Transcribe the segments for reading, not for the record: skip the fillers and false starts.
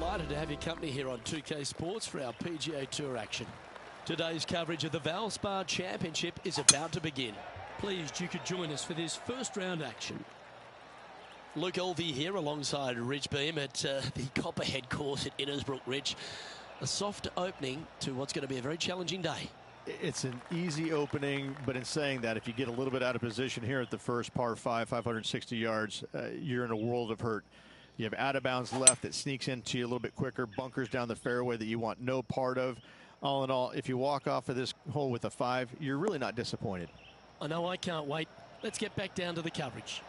delighted to have your company here on 2K Sports for our PGA Tour action. Today's coverage of the Valspar Championship is about to begin. Pleased you could join us for this first round action. Luke Elvey here alongside Rich Beam at the Copperhead course at Innisbrook. Rich, a soft opening to what's going to be a very challenging day. It's an easy opening, but in saying that, if you get a little bit out of position here at the first par 5, 560 yards, you're in a world of hurt. You have out of bounds left that sneaks into you a little bit quicker, bunkers down the fairway that you want no part of. All in all, if you walk off of this hole with a 5, you're really not disappointed. I know, I can't wait. Let's get back down to the coverage.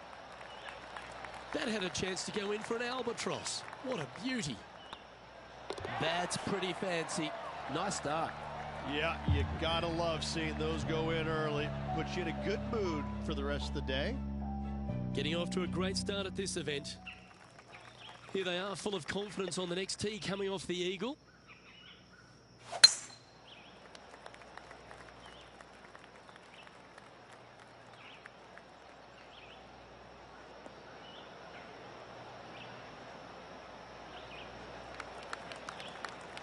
That had a chance to go in for an albatross. What a beauty. That's pretty fancy. Nice start. Yeah, you gotta love seeing those go in early. Puts you in a good mood for the rest of the day. Getting off to a great start at this event. Here they are, full of confidence on the next tee, coming off the eagle.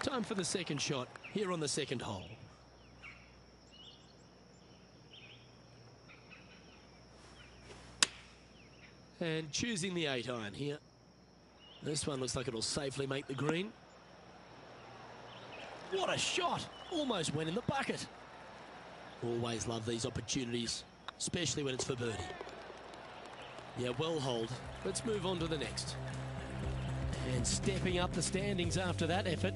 Time for the second shot here on the second hole. And choosing the 8-iron here. This one looks like it'll safely make the green. What a shot! Almost went in the bucket. Always love these opportunities, especially when it's for birdie. Yeah, well holed. Let's move on to the next. And stepping up the standings after that effort.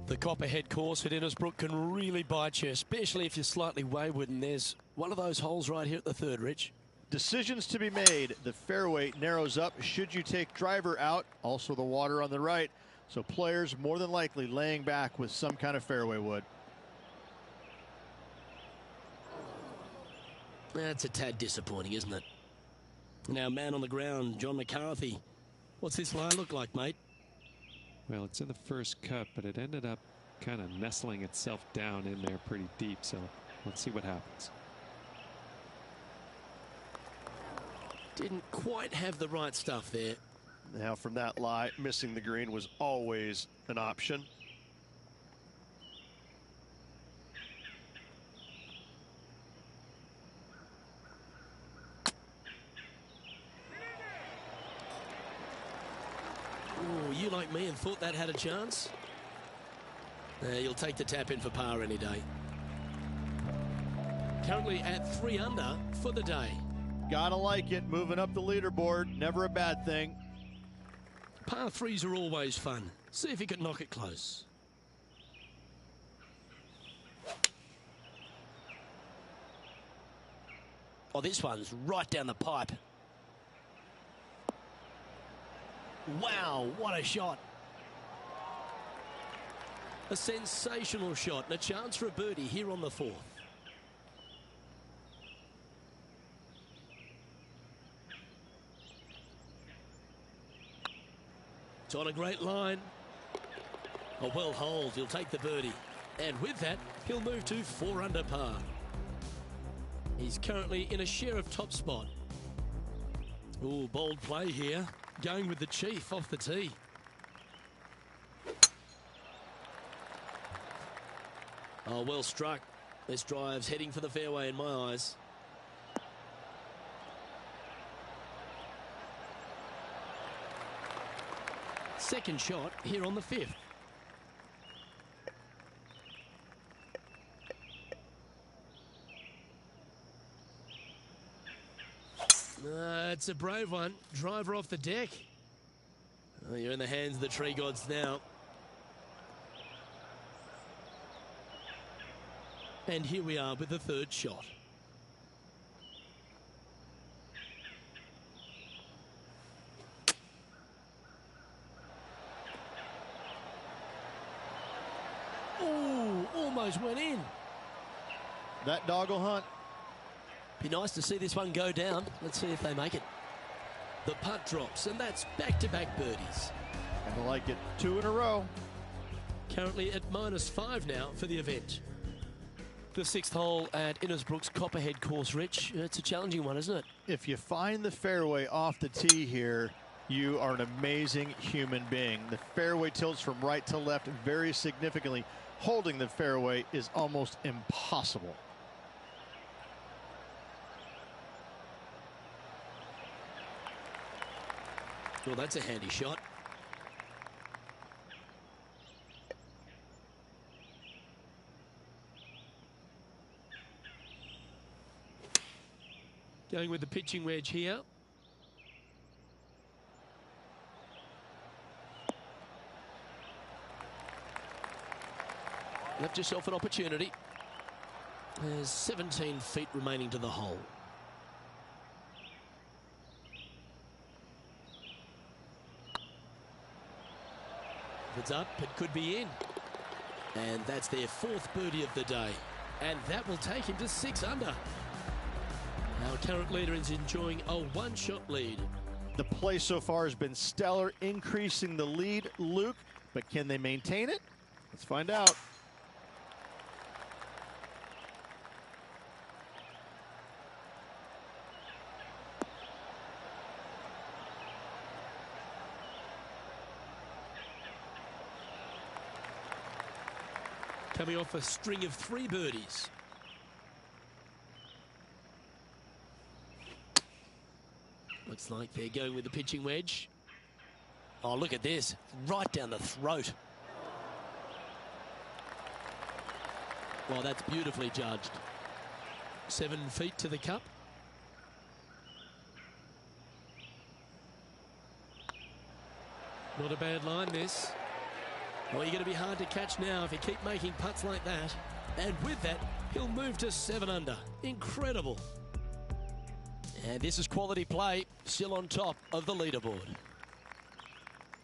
The Copperhead course at Innisbrook can really bite you, especially if you're slightly wayward, and there's one of those holes right here at the third, Rich. Decisions to be made. The fairway narrows up. Should you take driver out? Also the water on the right. So players more than likely laying back with some kind of fairway wood. That's a tad disappointing, isn't it? Now, man on the ground, John McCarthy. What's this lie look like, mate? Well, it's in the first cut, but it ended up kind of nestling itself down in there pretty deep. So let's see what happens. Didn't quite have the right stuff there. Now from that lie, missing the green was always an option. Oh, you like me and thought that had a chance? You'll take the tap in for par any day. Currently at 3 under for the day. Gotta like it, moving up the leaderboard, never a bad thing. Par 3s are always fun. See if he can knock it close. Oh, this one's right down the pipe. Wow, what a shot. A sensational shot and a chance for a birdie here on the 4th. It's on a great line. A well holed, he'll take the birdie. And with that, he'll move to 4 under par. He's currently in a share of top spot. Ooh, bold play here. Going with the chief off the tee. Oh, well struck. This drive's heading for the fairway in my eyes. Second shot here on the 5th. It's a brave one. Driver off the deck. Oh, you're in the hands of the tree gods now. And here we are with the 3rd shot. Oh, almost went in. That dog will hunt. Be nice to see this one go down. Let's see if they make it. The putt drops, and that's back-to-back birdies. And I like it. 2 in a row. Currently at -5 now for the event. The 6th hole at Innisbrook's Copperhead course, Rich. It's a challenging one, isn't it? If you find the fairway off the tee here, You are an amazing human being. The fairway tilts from right to left very significantly. Holding the fairway is almost impossible. Well, that's a handy shot. Going with the pitching wedge here. Left yourself an opportunity. There's 17 feet remaining to the hole. If it's up, it could be in. And that's their fourth birdie of the day. And that will take him to 6 under. Our current leader is enjoying a one-shot lead. The play so far has been stellar, increasing the lead, Luke. But can they maintain it? Let's find out. Coming off a string of 3 birdies. Looks like they're going with the pitching wedge. Oh, look at this. Right down the throat. Well, that's beautifully judged. 7 feet to the cup. Not a bad line, this. Well, you're going to be hard to catch now if you keep making putts like that. And with that, he'll move to 7 under. Incredible. And this is quality play, still on top of the leaderboard.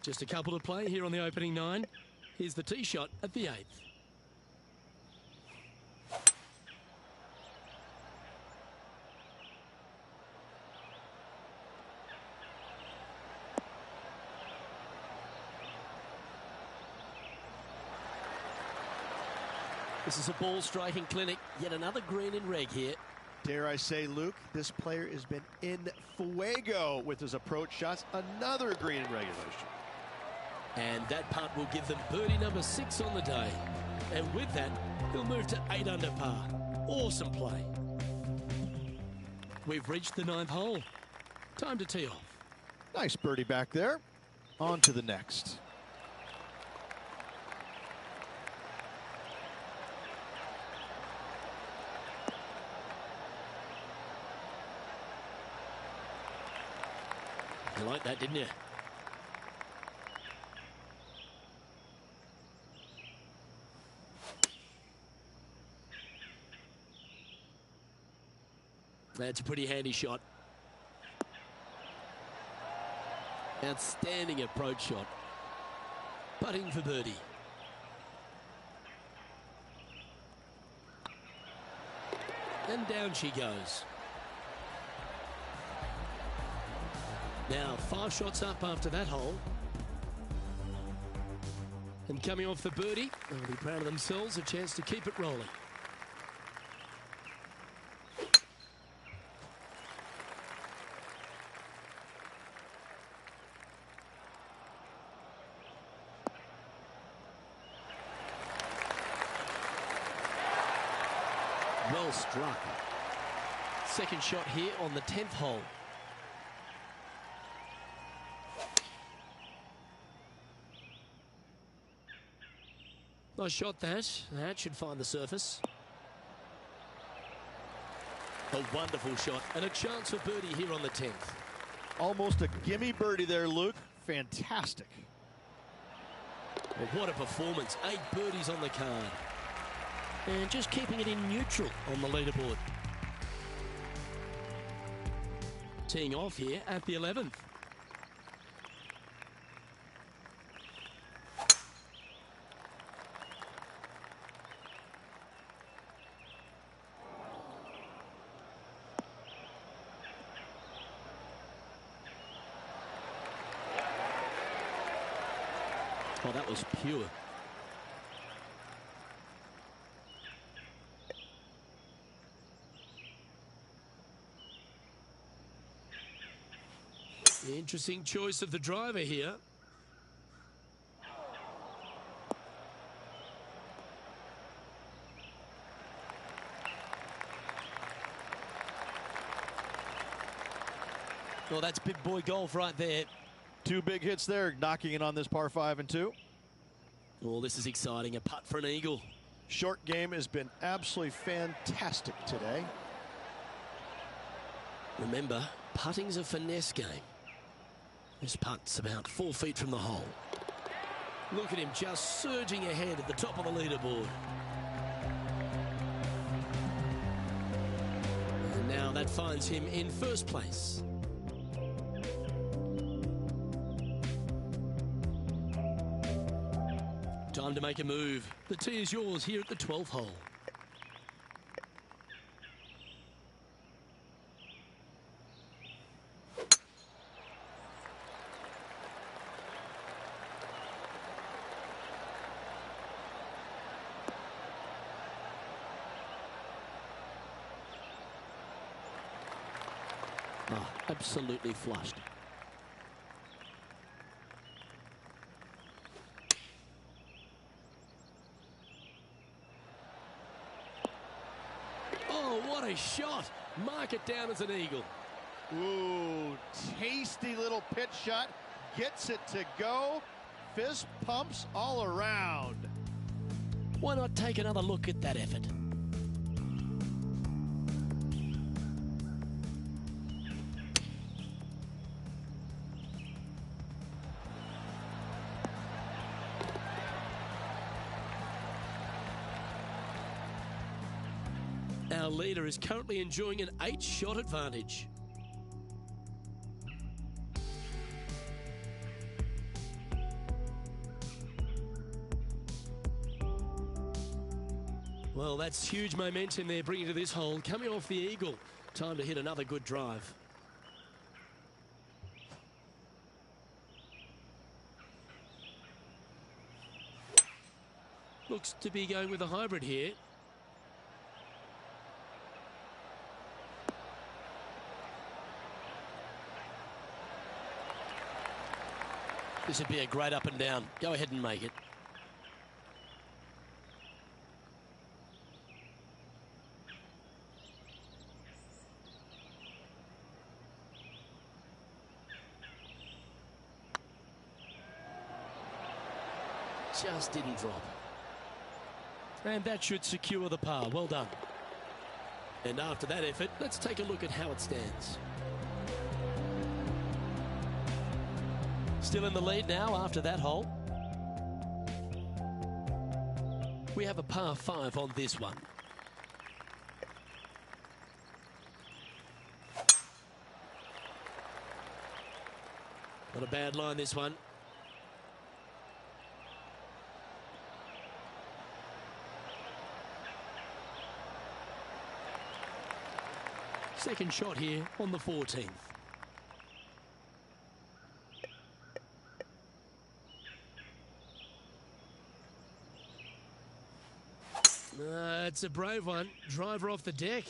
Just a couple to play here on the opening 9. Here's the tee shot at the 8th. This is a ball striking clinic. Yet another green in reg here. Dare I say, Luke, this player has been in fuego with his approach shots. Another green in regulation. And that putt will give them birdie number 6 on the day. And with that, he'll move to 8 under par. Awesome play. We've reached the 9th hole. Time to tee off. Nice birdie back there. On to the next. You liked that, didn't you? That's a pretty handy shot. Outstanding approach shot. Putting for birdie. And down she goes. Now 5 shots up after that hole. And coming off the birdie, they'll be proud of themselves, a chance to keep it rolling. Well struck. Second shot here on the 10th hole. Nice shot that. That should find the surface. A wonderful shot and a chance for birdie here on the 10th. Almost a gimme birdie there, Luke. Fantastic. Well, what a performance. 8 birdies on the card. And just keeping it in neutral on the leaderboard. Teeing off here at the 11th. Oh, that was pure. Interesting choice of the driver here. Well, that's big boy golf right there. 2 big hits there, knocking it on this par 5 and 2. Oh, this is exciting. A putt for an eagle. Short game has been absolutely fantastic today. Remember, putting's a finesse game. This putt's about 4 feet from the hole. Look at him just surging ahead at the top of the leaderboard. And now that finds him in first place. Time to make a move. The tee is yours here at the 12th hole. Oh, absolutely flushed. Oh, what a shot. Mark it down as an eagle. Ooh, tasty little pitch shot. Gets it to go. Fist pumps all around. Why not take another look at that effort? Our leader is currently enjoying an 8-shot advantage. Well, that's huge momentum they're bringing to this hole. Coming off the eagle. Time to hit another good drive. Looks to be going with a hybrid here. This would be a great up and down. Go ahead and make it. Just didn't drop. And that should secure the par. Well done. And after that effort, let's take a look at how it stands. Still in the lead now after that hole. We have a par 5 on this one. Not a bad line, this one. Second shot here on the 14th. It's a brave one. Driver off the deck.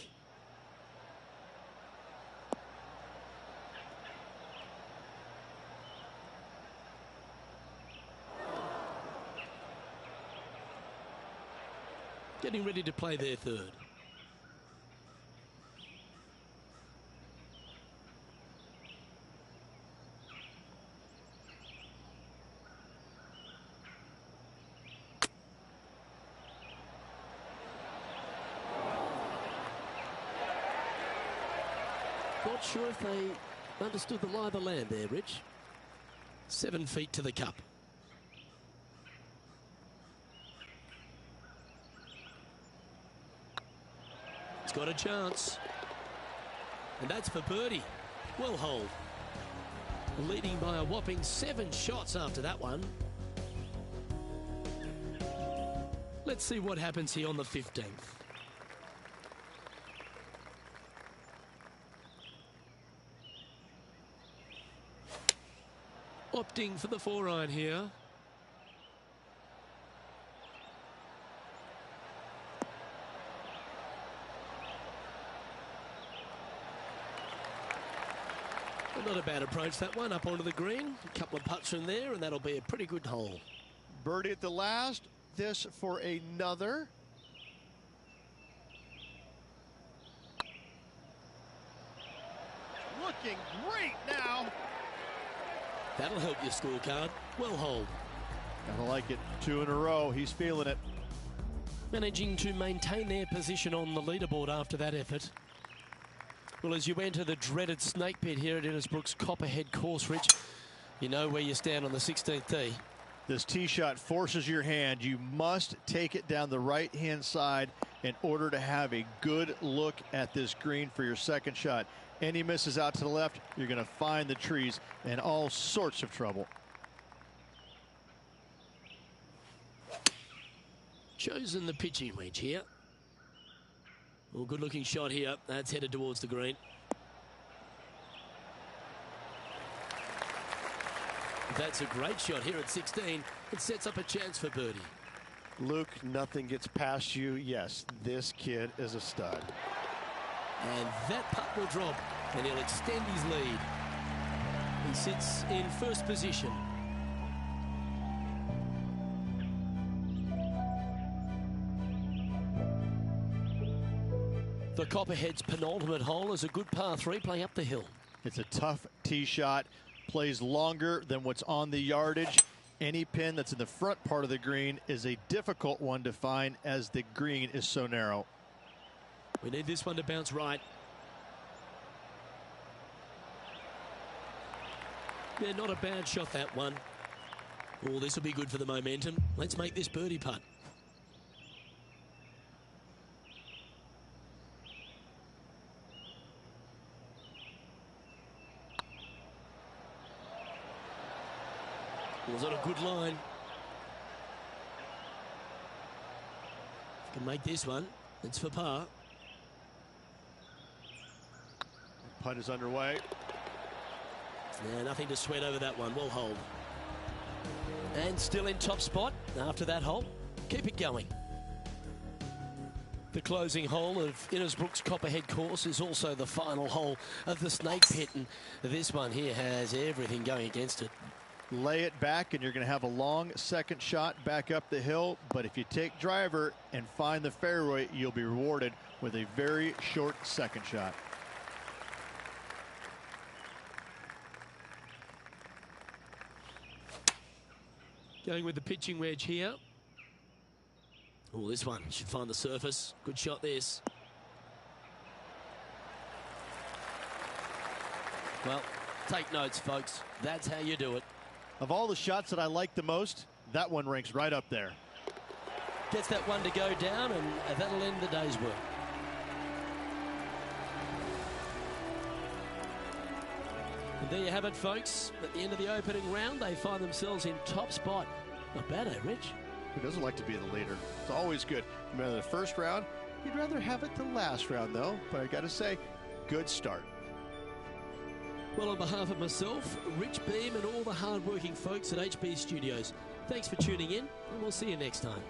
Getting ready to play their third. Not sure if they understood the lie of the land there, Rich. 7 feet to the cup. It's got a chance. And that's for birdie. Well holed. Leading by a whopping 7 shots after that one. Let's see what happens here on the 15th. Opting for the 4-iron here. Not a bad approach, that one, up onto the green. A couple of putts from there, and that'll be a pretty good hole. Birdie at the last. This for another. Looking great now. That'll help your scorecard. Well holed. Gotta like it. 2 in a row. He's feeling it. Managing to maintain their position on the leaderboard after that effort. Well, as you enter the dreaded snake pit here at Innisbrook's Copperhead course, Rich, you know where you stand on the 16th tee. This tee shot forces your hand. You must take it down the right-hand side in order to have a good look at this green for your second shot. Any misses out to the left, you're going to find the trees and all sorts of trouble. Chosen the pitching wedge here. Well, good looking shot here. That's headed towards the green. That's a great shot here at 16. It sets up a chance for birdie. Luke, nothing gets past you. Yes, this kid is a stud. And that putt will drop, and he'll extend his lead. He sits in first position. The Copperhead's penultimate hole is a good par 3 playing up the hill. It's a tough tee shot. Plays longer than what's on the yardage. Any pin that's in the front part of the green is a difficult one to find as the green is so narrow. We need this one to bounce right. Yeah, not a bad shot, that one. Oh, this will be good for the momentum. Let's make this birdie putt. Was on a good line. If you can make this one, it's for par. Putt is underway. Yeah, nothing to sweat over that one. Well hold. And still in top spot after that hole. Keep it going. The closing hole of Innisbrook's Copperhead course is also the final hole of the snake pit, and this one here has everything going against it. Lay it back and you're going to have a long second shot back up the hill, but if you take driver and find the fairway, you'll be rewarded with a very short second shot. Going with the pitching wedge here. Oh, this one should find the surface. Good shot, this. Well, take notes, folks. That's how you do it. Of all the shots that I like the most, that one ranks right up there. Gets that one to go down, and that'll end the day's work. And there you have it, folks. At the end of the opening round, they find themselves in top spot. Not bad, eh, Rich? Who doesn't like to be the leader? It's always good. No matter the first round, you'd rather have it the last round, though. But I got to say, good start. Well, on behalf of myself, Rich Beam, and all the hard-working folks at HB Studios, thanks for tuning in, and we'll see you next time.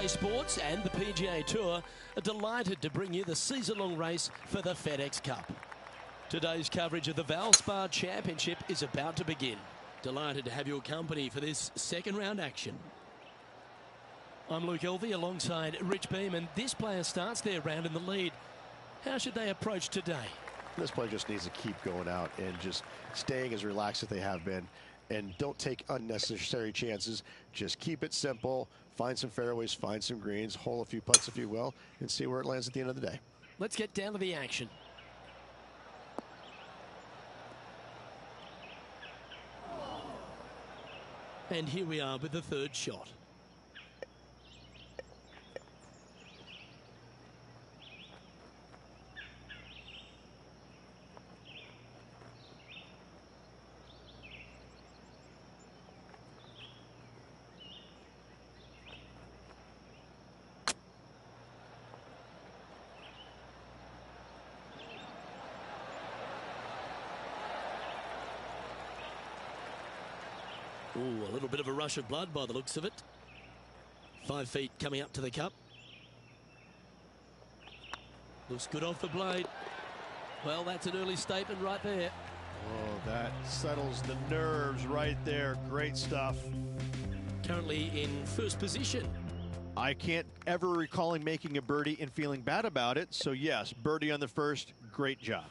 Sports and the PGA Tour are delighted to bring you the season-long race for the FedEx Cup. Today's coverage of the Valspar Championship is about to begin. Delighted to have your company for this second round action. I'm Luke Elvey alongside Rich Beam, and this player starts their round in the lead. How should they approach today? This player just needs to keep going out and just staying as relaxed as they have been, and don't take unnecessary chances. Just keep it simple. Find some fairways, find some greens, hole a few putts if you will, and see where it lands at the end of the day. Let's get down to the action. And here we are with the third shot. Ooh, a little bit of a rush of blood by the looks of it. 5 feet coming up to the cup. Looks good off the blade. Well, that's an early statement right there. Oh, that settles the nerves right there. Great stuff. Currently in first position. I can't ever recall him making a birdie and feeling bad about it. So, yes, birdie on the first. Great job.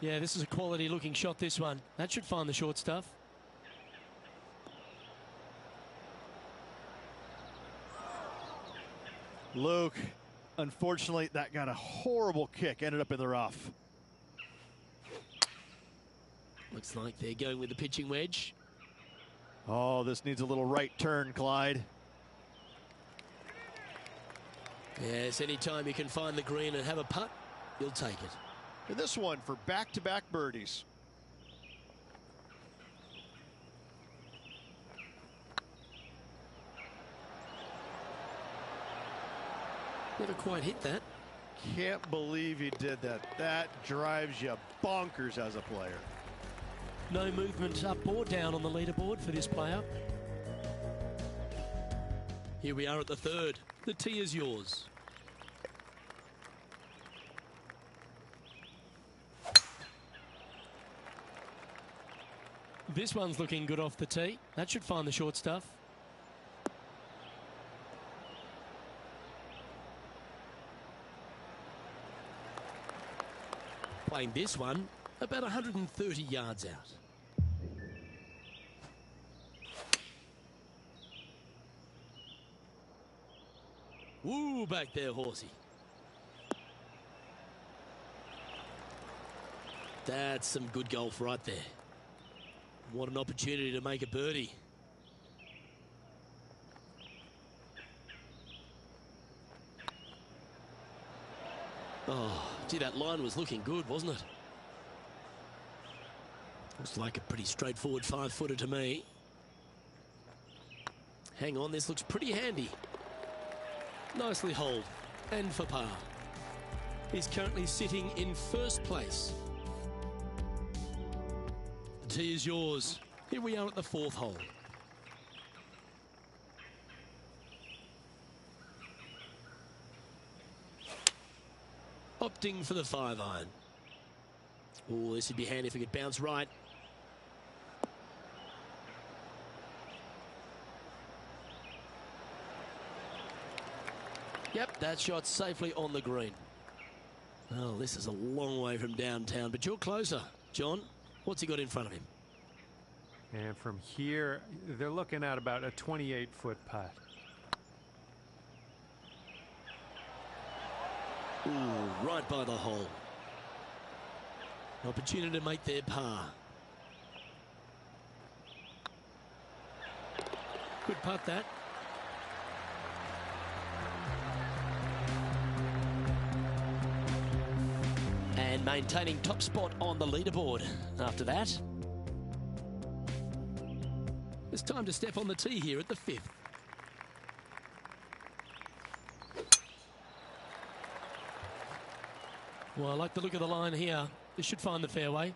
Yeah, this is a quality looking shot, this one. That should find the short stuff. Luke, unfortunately, that got a horrible kick. Ended up in the rough. Looks like they're going with the pitching wedge. Oh, this needs a little right turn, Clyde. Yes, anytime you can find the green and have a putt, you'll take it. And this one for back-to-back birdies. Never quite hit that. Can't believe he did that. That drives you bonkers as a player. No movement up or down on the leaderboard for this player. Here we are at the third. The tee is yours. This one's looking good off the tee. That should find the short stuff. Playing this one about 130 yards out. Woo, back there, horsey. That's some good golf right there. What an opportunity to make a birdie. Oh, gee, that line was looking good, wasn't it? Looks like a pretty straightforward 5-footer to me. Hang on, this looks pretty handy. Nicely holed, and for par. He's currently sitting in first place. The tee is yours. Here we are at the fourth hole. Opting for the 5-iron. Oh, this would be handy if it could bounce right. Yep, that shot's safely on the green. Oh, this is a long way from downtown, but you're closer. John, what's he got in front of him? And from here, they're looking at about a 28-foot putt. Ooh, right by the hole. An opportunity to make their par. Good putt, that. And maintaining top spot on the leaderboard after that. It's time to step on the tee here at the fifth. Well, I like the look of the line here. This should find the fairway.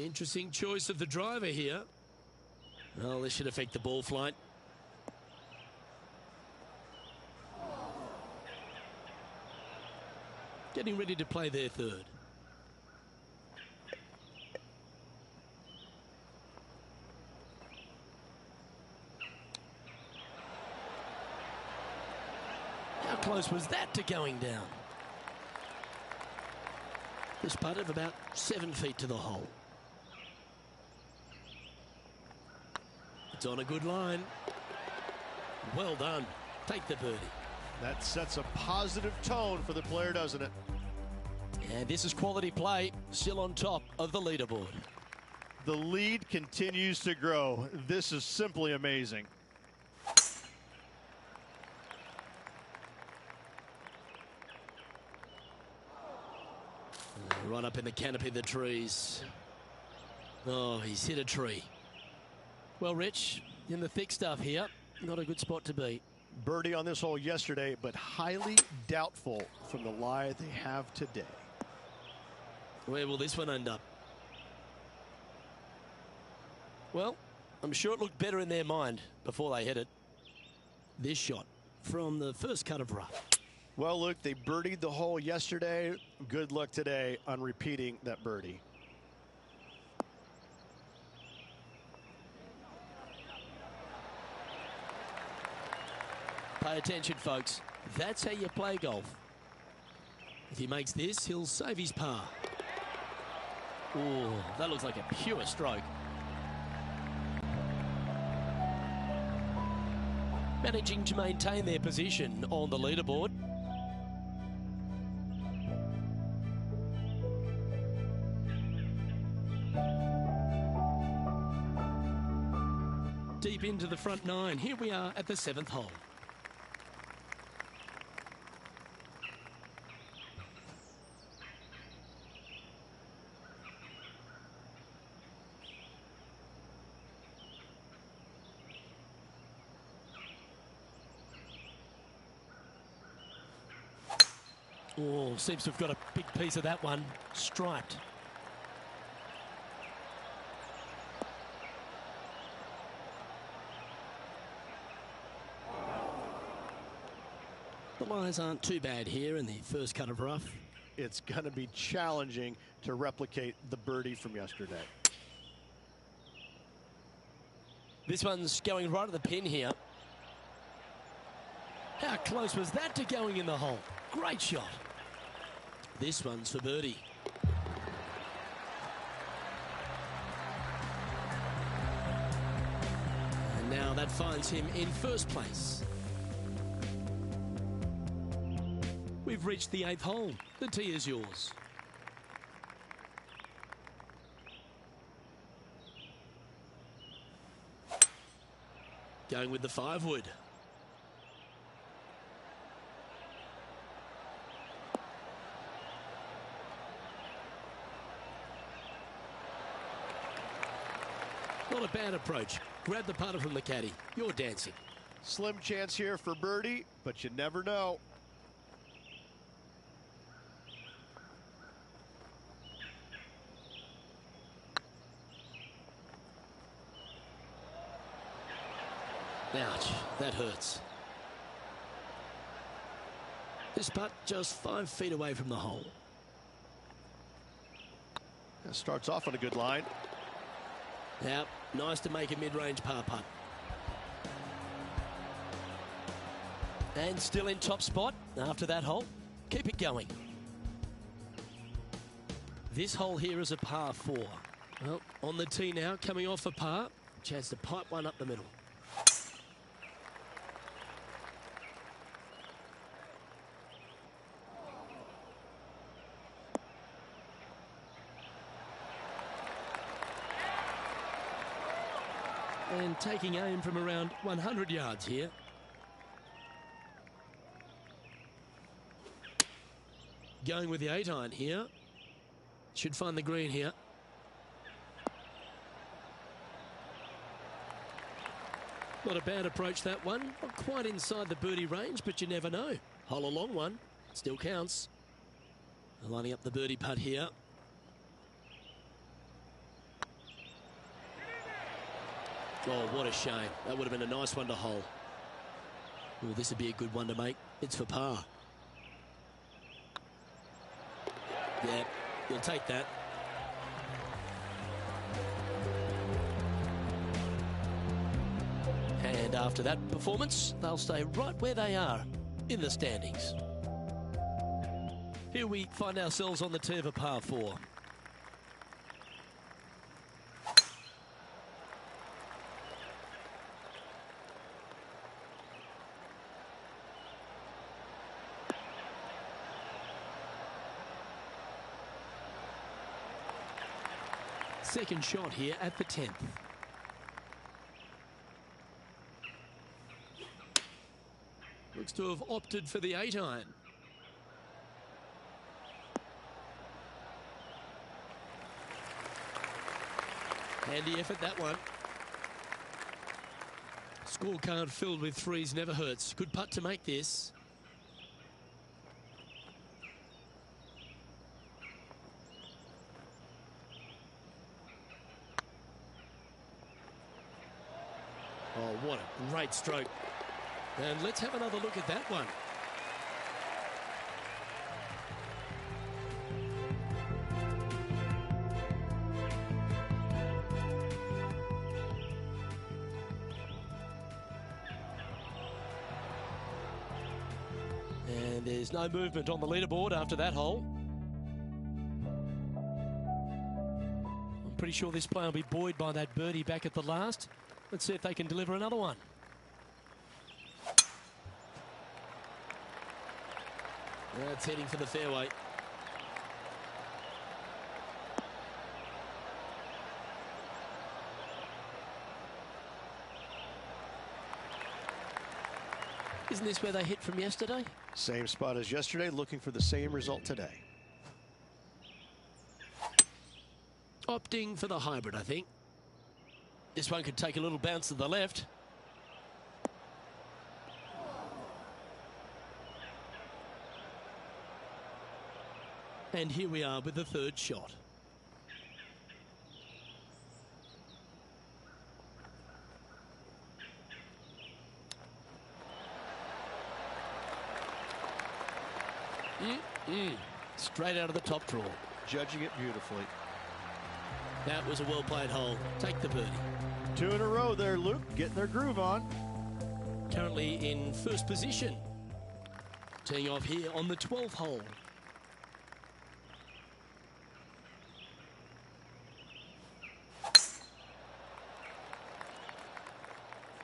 Interesting choice of the driver here. Well, this should affect the ball flight. Getting ready to play their third. How close was that to going down? This putt of about 7 feet to the hole. It's on a good line. Well done. Take the birdie. That sets a positive tone for the player, doesn't it? And this is quality play, still on top of the leaderboard. The lead continues to grow. This is simply amazing. Right up in the canopy of the trees. Oh, he's hit a tree. Well, Rich, in the thick stuff here, not a good spot to be. Birdie on this hole yesterday, but highly doubtful from the lie they have today. Where will this one end up? Well, I'm sure it looked better in their mind before they hit it. This shot from the first cut of rough. Well, Luke, they birdied the hole yesterday. Good luck today on repeating that birdie. Pay attention, folks. That's how you play golf. If he makes this, he'll save his par. Oh, that looks like a pure stroke. Managing to maintain their position on the leaderboard. Deep into the front nine. Here we are at the 7th hole. Oh, seems to have got a big piece of that one. Striped. The lies aren't too bad here in the first cut of rough. It's going to be challenging to replicate the birdie from yesterday. This one's going right at the pin here. How close was that to going in the hole? Great shot. This one's for birdie. And now that finds him in first place. We've reached the 8th hole. The tee is yours. Going with the 5-wood. Not a bad approach. Grab the putter from the caddy. You're dancing. Slim chance here for birdie, but you never know. Ouch, that hurts. This putt just 5 feet away from the hole. That starts off on a good line. Now, nice to make a mid-range par putt. And still in top spot after that hole. Keep it going. This hole here is a par 4. Well, on the tee now, coming off a par. Chance to pipe one up the middle. And taking aim from around 100 yards here. Going with the 8-iron here. Should find the green here. Not a bad approach, that one. Not quite inside the birdie range, but you never know. Hole a long one. Still counts. Lining up the birdie putt here. Oh, what a shame. That would have been a nice one to hole. Oh, this would be a good one to make. It's for par. Yeah, you'll take that. And after that performance, they'll stay right where they are in the standings. Here we find ourselves on the tee of a par 4. Second shot here at the 10th. Looks to have opted for the 8-iron. Handy effort, that one. Scorecard filled with threes never hurts. Good putt to make this. Oh, what a great stroke. And let's have another look at that one. And there's no movement on the leaderboard after that hole. I'm pretty sure this player will be buoyed by that birdie back at the last. Let's see if they can deliver another one. That's heading for the fairway. Isn't this where they hit from yesterday? Same spot as yesterday, looking for the same result today. Opting for the hybrid, I think. This one could take a little bounce to the left. And here we are with the third shot. Straight out of the top draw. Judging it beautifully. That was a well-played hole. Take the birdie. 2 in a row there, Luke. Getting their groove on. Currently in first position. Teeing off here on the 12th hole.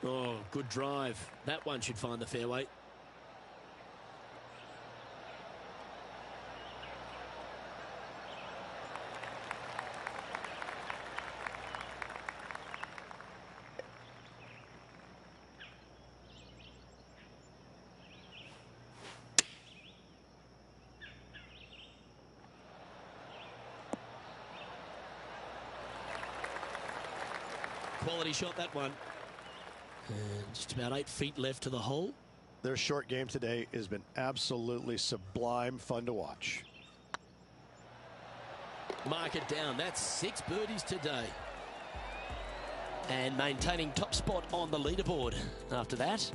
Oh, good drive. That one should find the fairway. Quality shot, that one. And just about 8 feet left to the hole. Their short game today has been absolutely sublime fun to watch. Mark it down. That's 6 birdies today. And maintaining top spot on the leaderboard after that.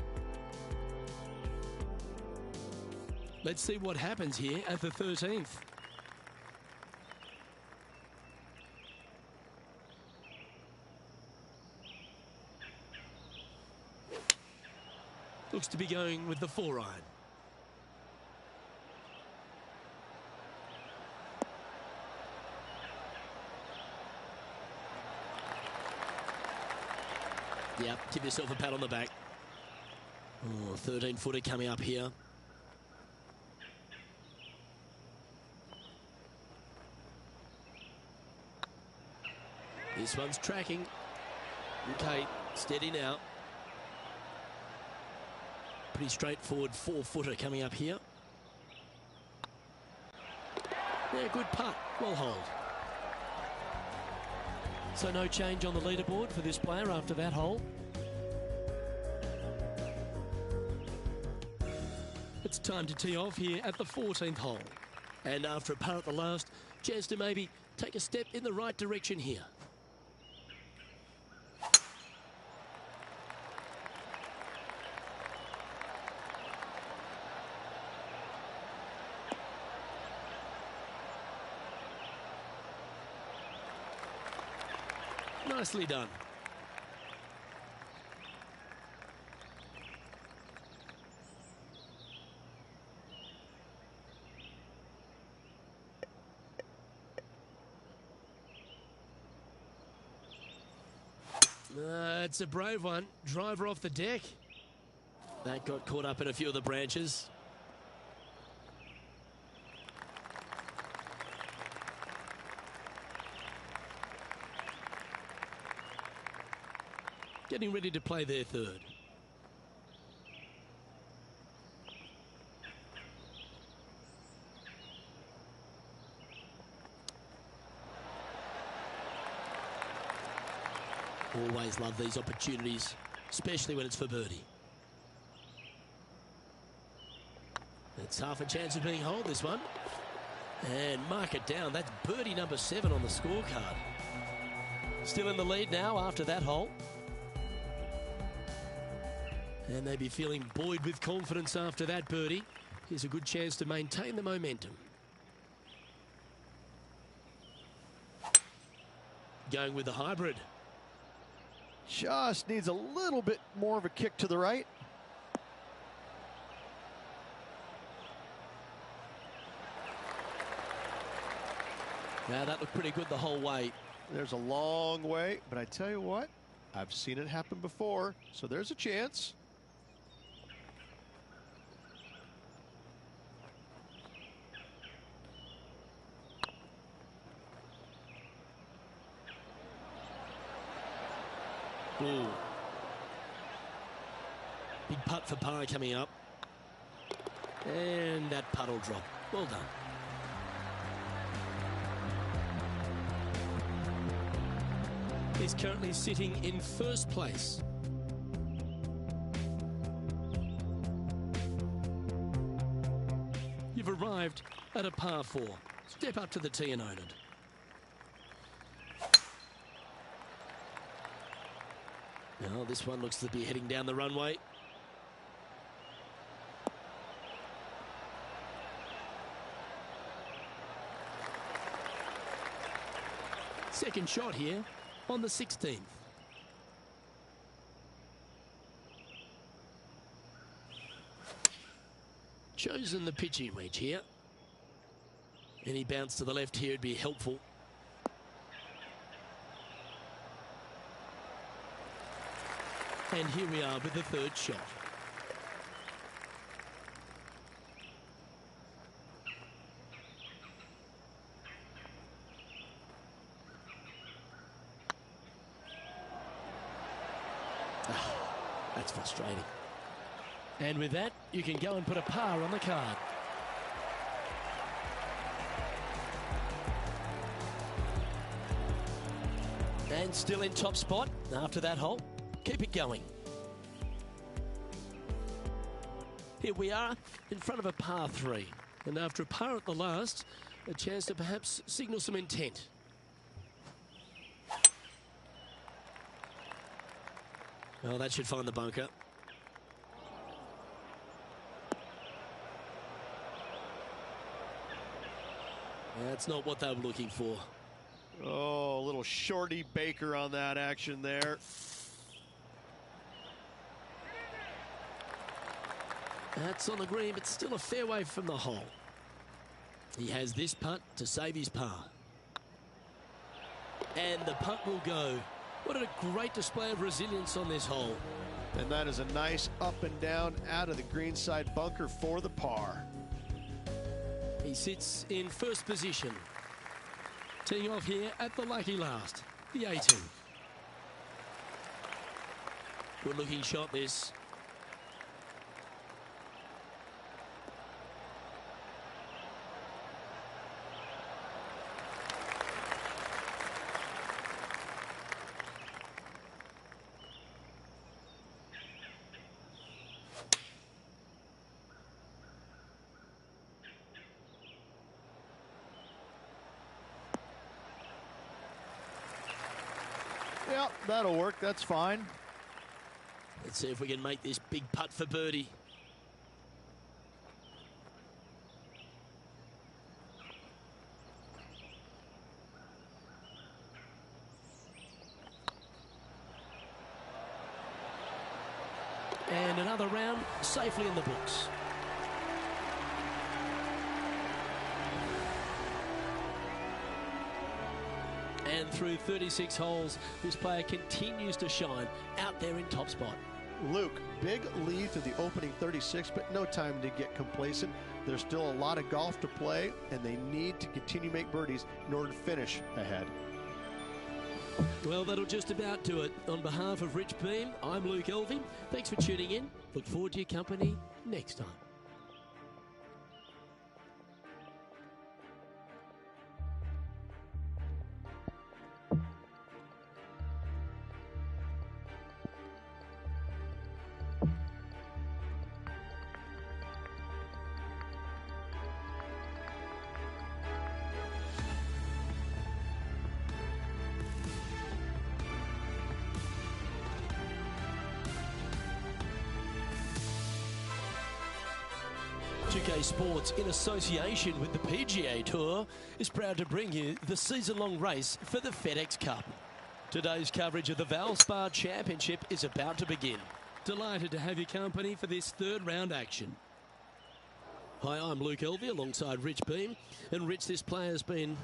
Let's see what happens here at the 13th. Looks to be going with the 4-iron. Yep, give yourself a pat on the back. Oh, 13-footer coming up here. This one's tracking. Okay, steady now. Pretty straightforward 4-footer coming up here. Yeah, good putt. Well holed. So no change on the leaderboard for this player after that hole. It's time to tee off here at the 14th hole. And after a par at the last, chance to maybe take a step in the right direction here. Nicely done. It's a brave one. Driver off the deck. That got caught up in a few of the branches. Getting ready to play their third. Always love these opportunities, especially when it's for birdie. It's half a chance of being holed, this one. And mark it down. That's birdie number 7 on the scorecard. Still in the lead now after that hole. And they'd be feeling buoyed with confidence after that birdie. Here's a good chance to maintain the momentum. Going with the hybrid. Just needs a little bit more of a kick to the right. Now that looked pretty good the whole way. There's a long way, but I tell you what, I've seen it happen before, so there's a chance. Ooh. Big putt for par coming up. And that putt will drop. Well done. He's currently sitting in first place. You've arrived at a par 4. Step up to the tee and own it. Now this one looks to be heading down the runway. Second shot here on the 16th. Chosen the pitching wedge here. Any bounce to the left here would be helpful. And here we are with the third shot. That's frustrating. And with that, you can go and put a par on the card. And still in top spot after that hole. Keep it going. Here we are in front of a par 3. And after a par at the last, a chance to perhaps signal some intent. Well, that should find the bunker. That's not what they were looking for. Oh, a little shorty Baker on that action there. That's on the green, but still a fair way from the hole. He has this putt to save his par. And the putt will go. What a great display of resilience on this hole. And that is a nice up and down out of the greenside bunker for the par. He sits in first position. Teeing off here at the lucky last, the 18. Good looking shot this. Yeah, that'll work. That's fine. Let's see if we can make this big putt for birdie. And another round safely in the books. And through 36 holes, this player continues to shine out there in top spot. Luke, big lead through the opening 36, but no time to get complacent. There's still a lot of golf to play, and they need to continue to make birdies in order to finish ahead. Well, that'll just about do it. On behalf of Rich Beam, I'm Luke Elving. Thanks for tuning in. Look forward to your company next time. UK Sports, in association with the PGA Tour, is proud to bring you the season-long race for the FedEx Cup. Today's coverage of the Valspar Championship is about to begin. Delighted to have your company for this third round action. Hi, I'm Luke Elvey alongside Rich Beam. And Rich, this player's been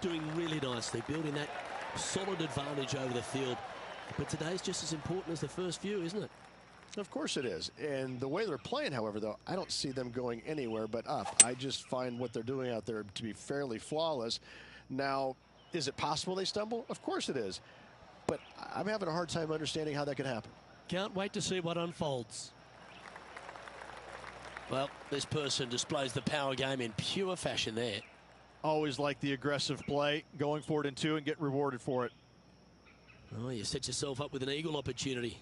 doing really nicely, building that solid advantage over the field. But today's just as important as the first few, isn't it? Of course it is. And the way they're playing, however, though, I don't see them going anywhere but up. I just find what they're doing out there to be fairly flawless. Now, is it possible they stumble? Of course it is. But I'm having a hard time understanding how that could happen. Can't wait to see what unfolds. Well, this person displays the power game in pure fashion there. Always like the aggressive play, going for it in two and get rewarded for it. Oh, you set yourself up with an eagle opportunity.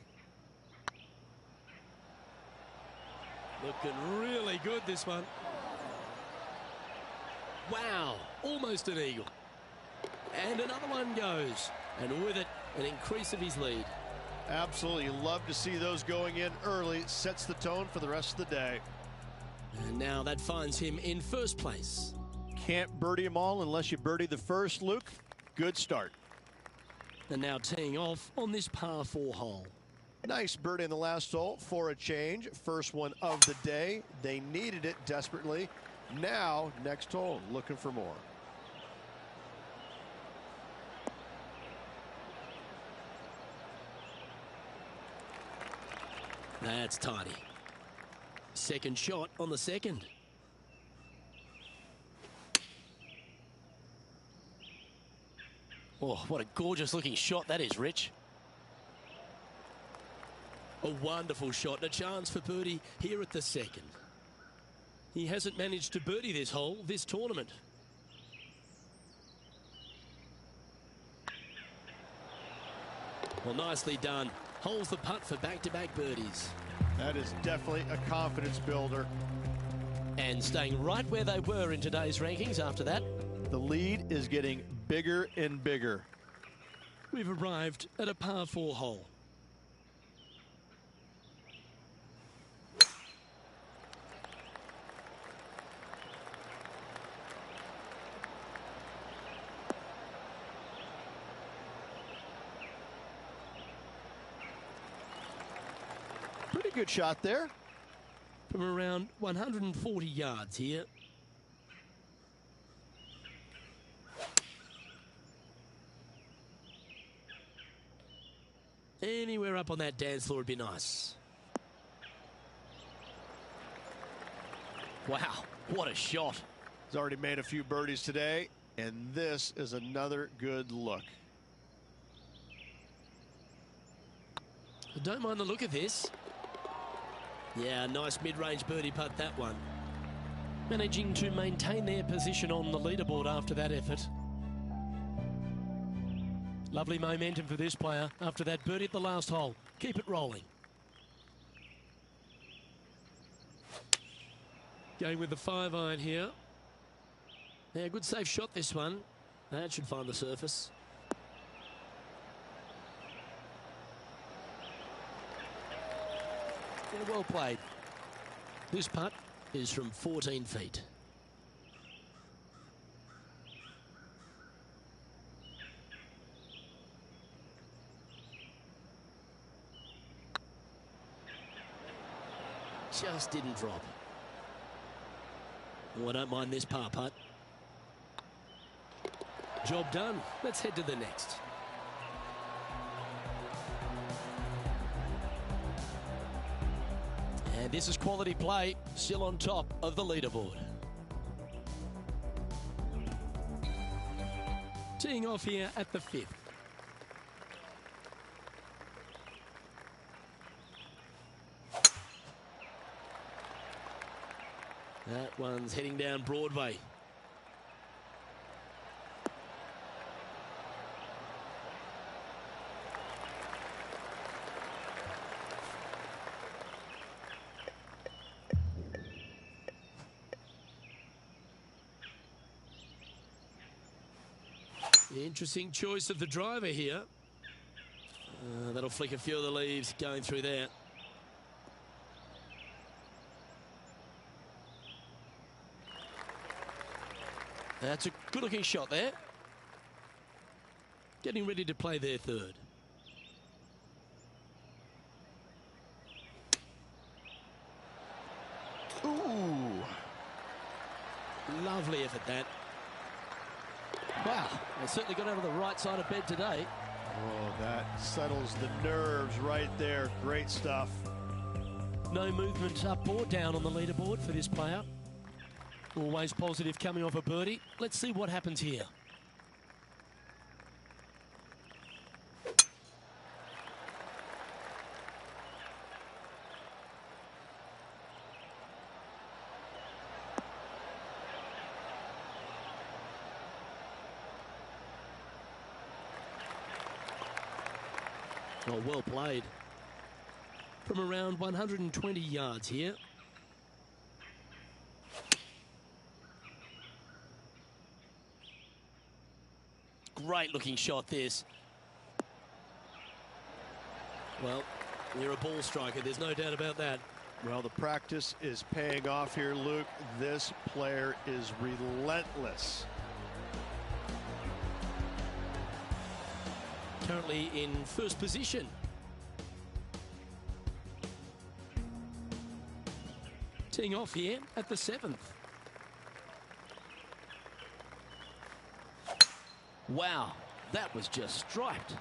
Looking really good, this one. Wow, almost an eagle. And another one goes. And with it, an increase of his lead. Absolutely. Love to see those going in early. Sets the tone for the rest of the day. And now that finds him in first place. Can't birdie them all unless you birdie the first, Luke. Good start. And now teeing off on this par 4 hole. Nice birdie in the last hole for a change. First one of the day. They needed it desperately. Now, next hole, looking for more. That's tidy. Second shot on the second. Oh, what a gorgeous looking shot that is, Rich. A wonderful shot and a chance for birdie here at the second. He hasn't managed to birdie this hole, this tournament. Well, nicely done. Holds the putt for back-to-back birdies. That is definitely a confidence builder. And staying right where they were in today's rankings after that. The lead is getting bigger and bigger. We've arrived at a par 4 hole. Pretty good shot there. From around 140 yards here. Anywhere up on that dance floor would be nice. Wow, what a shot. He's already made a few birdies today, and this is another good look. I don't mind the look of this. Yeah, nice mid-range birdie putt, that one. Managing to maintain their position on the leaderboard after that effort. Lovely momentum for this player after that birdie at the last hole. Keep it rolling. Going with the 5-iron here. Yeah, good safe shot this one. That should find the surface. Yeah, well played. This putt is from 14 feet. Just didn't drop. Oh, I don't mind this par putt. Job done. Let's head to the next. And this is quality play, still on top of the leaderboard. Teeing off here at the 5th. That one's heading down Broadway. Interesting choice of the driver here. That'll flick a few of the leaves going through there. That's a good-looking shot there. Getting ready to play their third. Ooh. Lovely effort, that. Wow, they certainly got out of the right side of bed today. Oh, that settles the nerves right there. Great stuff. No movement up or down on the leaderboard for this player. Always positive coming off a birdie. Let's see what happens here. Oh, well played. From around 120 yards here. Great looking shot, this. Well, you're a ball striker, there's no doubt about that. Well, the practice is paying off here, Luke. This player is relentless. Currently in first position. Teeing off here at the 7th. Wow, that was just striped.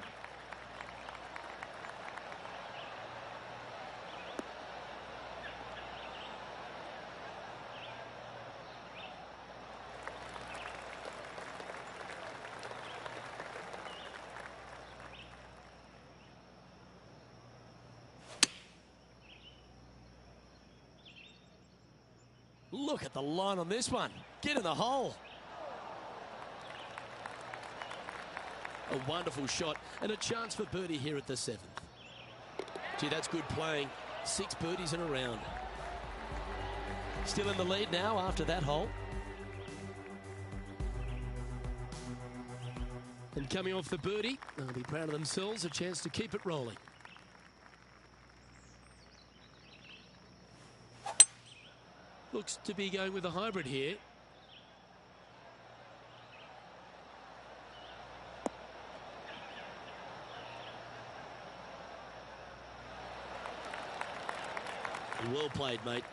Look at the line on this one. Get in the hole. A wonderful shot and a chance for birdie here at the 7th. Gee, that's good playing. 6 birdies in a round. Still in the lead now after that hole. And coming off the birdie, they'll be proud of themselves. A chance to keep it rolling. Looks to be going with a hybrid here. Well played, mate.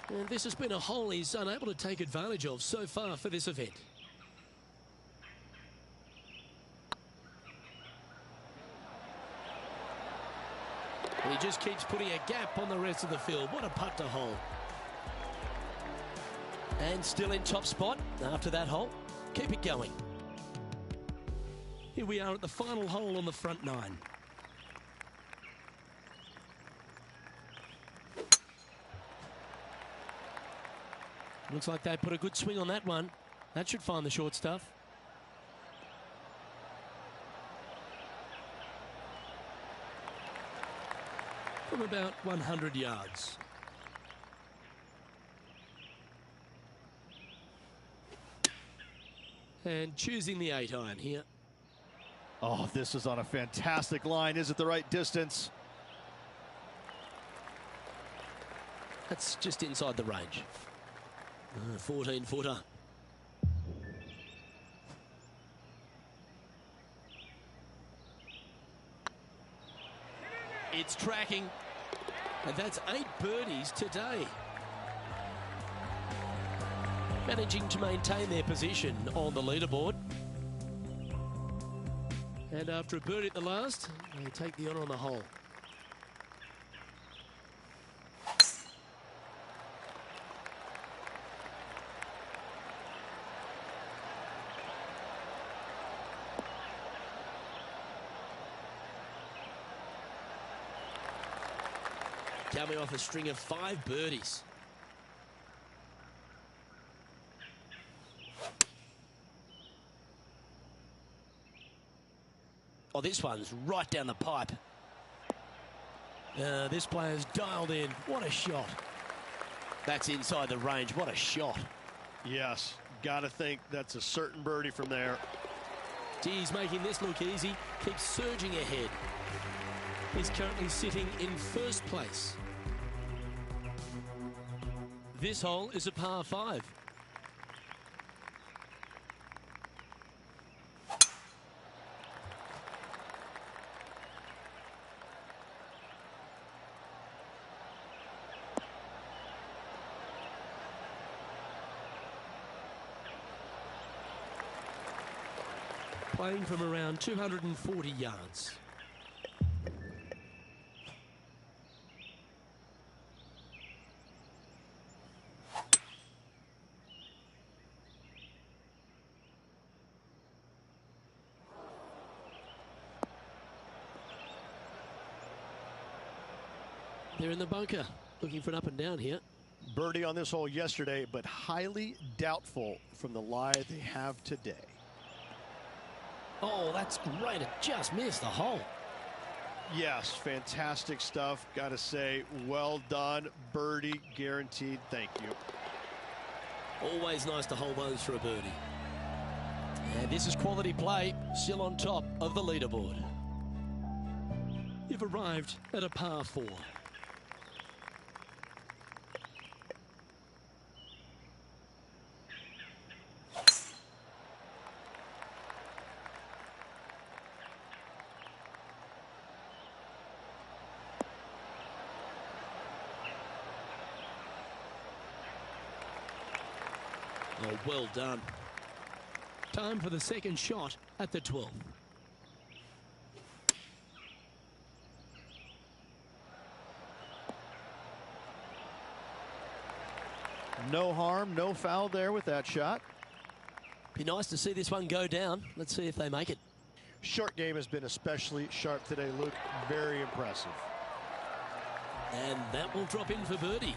And this has been a hole he's unable to take advantage of so far for this event. And he just keeps putting a gap on the rest of the field. What a putt to hole. And still in top spot after that hole. Keep it going. Here we are at the final hole on the front 9. Looks like they put a good swing on that one. That should find the short stuff. From about 100 yards. And choosing the 8-iron here. Oh, this is on a fantastic line. Is it the right distance? That's just inside the range. 14-footer. It's tracking. And that's 8 birdies today. Managing to maintain their position on the leaderboard. And after a birdie at the last, they take the honour on the hole. Coming off a string of 5 birdies. Oh, this one's right down the pipe. This player's dialed in. What a shot. That's inside the range. What a shot. Yes, got to think that's a certain birdie from there. He's making this look easy. Keeps surging ahead. He's currently sitting in first place. This hole is a par 5. Playing from around 240 yards. They're in the bunker, looking for an up and down here. Birdie on this hole yesterday, but highly doubtful from the lie they have today. Oh, that's great. It just missed the hole. Yes, fantastic stuff. Got to say, well done. Birdie guaranteed. Thank you. Always nice to hold those for a birdie. And this is quality play, still on top of the leaderboard. You've arrived at a par 4. Oh, well done. Time for the second shot at the 12th. No harm, no foul there with that shot. Be nice to see this one go down. Let's see if they make it. Short game has been especially sharp today, Luke. Very impressive. And that will drop in for birdie.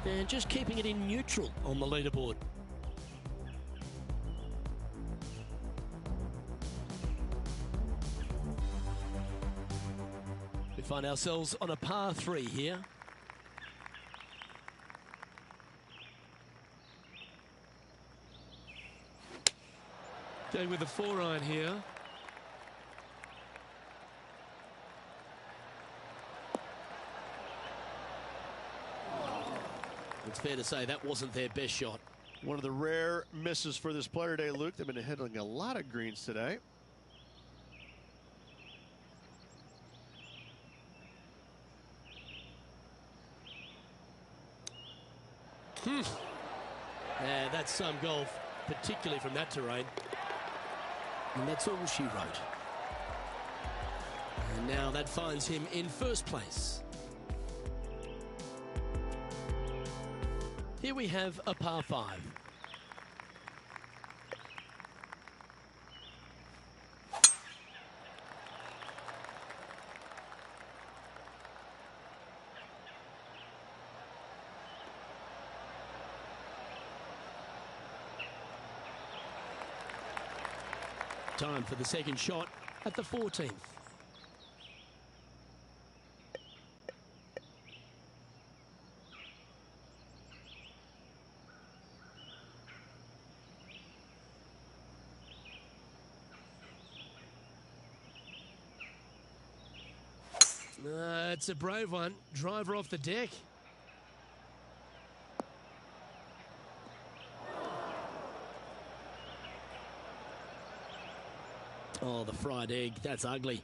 And just keeping it in neutral on the leaderboard. We find ourselves on a par 3 here. Going with a 4-iron here. It's fair to say that wasn't their best shot. One of the rare misses for this player today, Luke. They've been hitting a lot of greens today. Yeah, that's some golf, particularly from that terrain. And that's all she wrote. And now that finds him in first place. Here we have a par 5. Time for the second shot at the 14th. It's a brave one. Driver off the deck. Oh, the fried egg. That's ugly.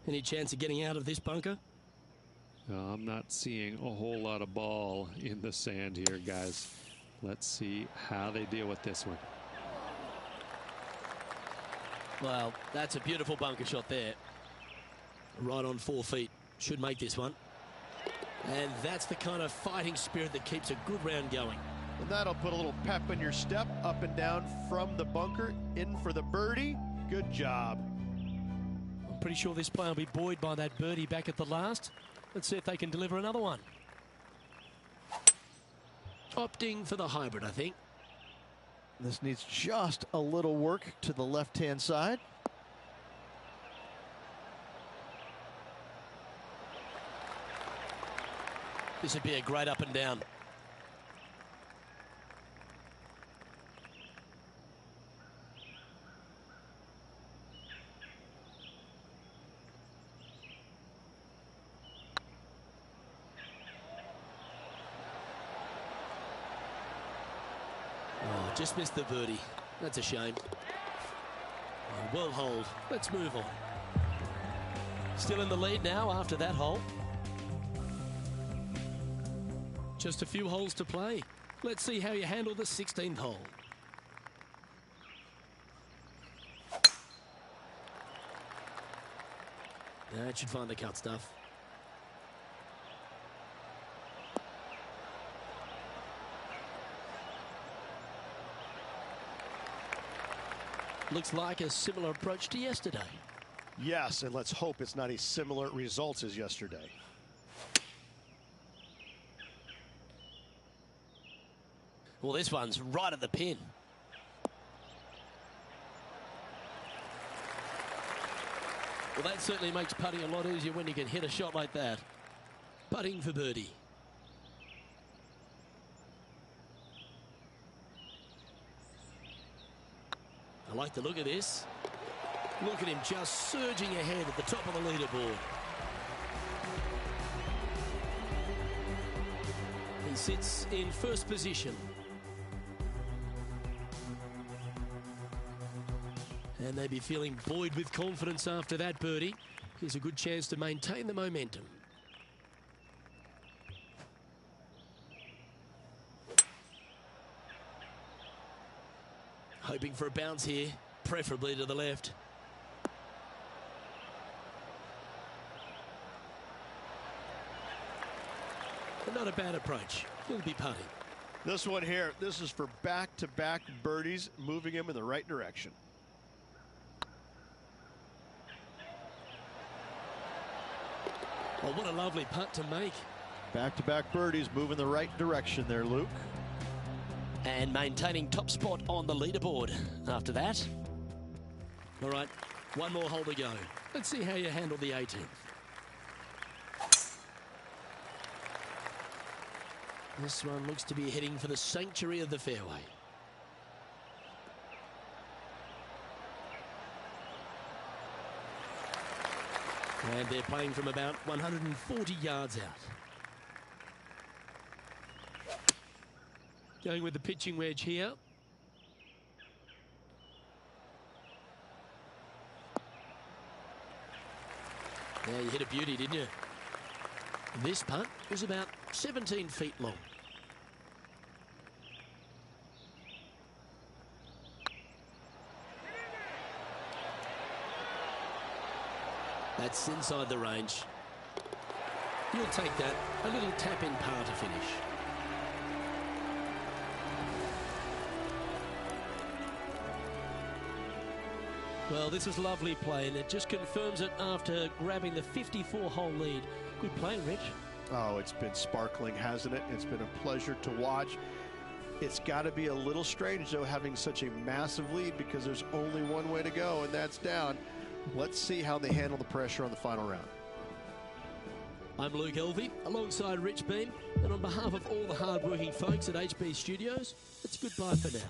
Any chance of getting out of this bunker? I'm not seeing a whole lot of ball in the sand here, guys. Let's see how they deal with this one. Well, that's a beautiful bunker shot there. Right on 4 feet. Should make this one. And that's the kind of fighting spirit that keeps a good round going. And that'll put a little pep in your step, up and down from the bunker, in for the birdie. Good job. I'm pretty sure this player will be buoyed by that birdie back at the last. Let's see if they can deliver another one. Opting for the hybrid, I think. This needs just a little work to the left-hand side. This would be a great up and down. Oh, just missed the birdie. That's a shame. Oh, well holed. Let's move on. Still in the lead now after that hole. Just a few holes to play. Let's see how you handle the 16th hole. That should find the cut stuff. Looks like a similar approach to yesterday. Yes, and let's hope it's not as similar results as yesterday. Well, this one's right at the pin. Well, that certainly makes putting a lot easier when you can hit a shot like that. Putting for birdie. I like the look of this. Look at him just surging ahead at the top of the leaderboard. He sits in first position. And they'd be feeling buoyed with confidence after that birdie. Here's a good chance to maintain the momentum. Hoping for a bounce here, preferably to the left. But not a bad approach. He'll be putting. This one here, this is for back-to-back birdies, moving him in the right direction. Oh, what a lovely putt to make. Back-to-back birdies, moving the right direction there, Luke. And maintaining top spot on the leaderboard after that. All right, one more hole to go. Let's see how you handle the 18th. This one looks to be heading for the sanctuary of the fairway. And they're playing from about 140 yards out. Going with the pitching wedge here. Yeah, you hit a beauty, didn't you? This putt was about 17 feet long. That's inside the range. You'll take that. A little tap in par to finish. Well, this is lovely play, and it just confirms it after grabbing the 54-hole lead. Good play, Rich. Oh, it's been sparkling, hasn't it? It's been a pleasure to watch. It's got to be a little strange, though, having such a massive lead, because there's only one way to go, and that's down. Let's see how they handle the pressure on the final round. I'm Luke Elvey, alongside Rich Beam, and on behalf of all the hard-working folks at HB Studios, it's goodbye for now.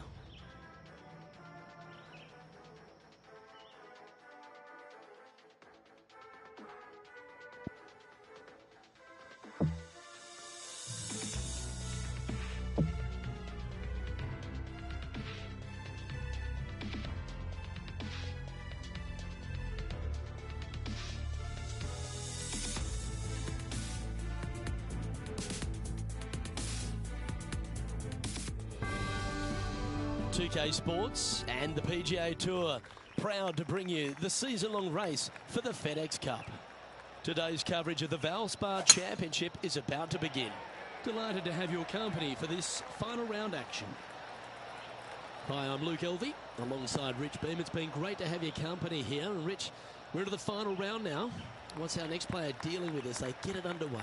Sports and the PGA Tour proud to bring you the season-long race for the FedEx Cup. Today's coverage of the Valspar Championship is about to begin. Delighted to have your company for this final round action. Hi, I'm Luke Elvey, alongside Rich Beam. It's been great to have your company here. And Rich, we're into the final round now. What's our next player dealing with as they get it underway?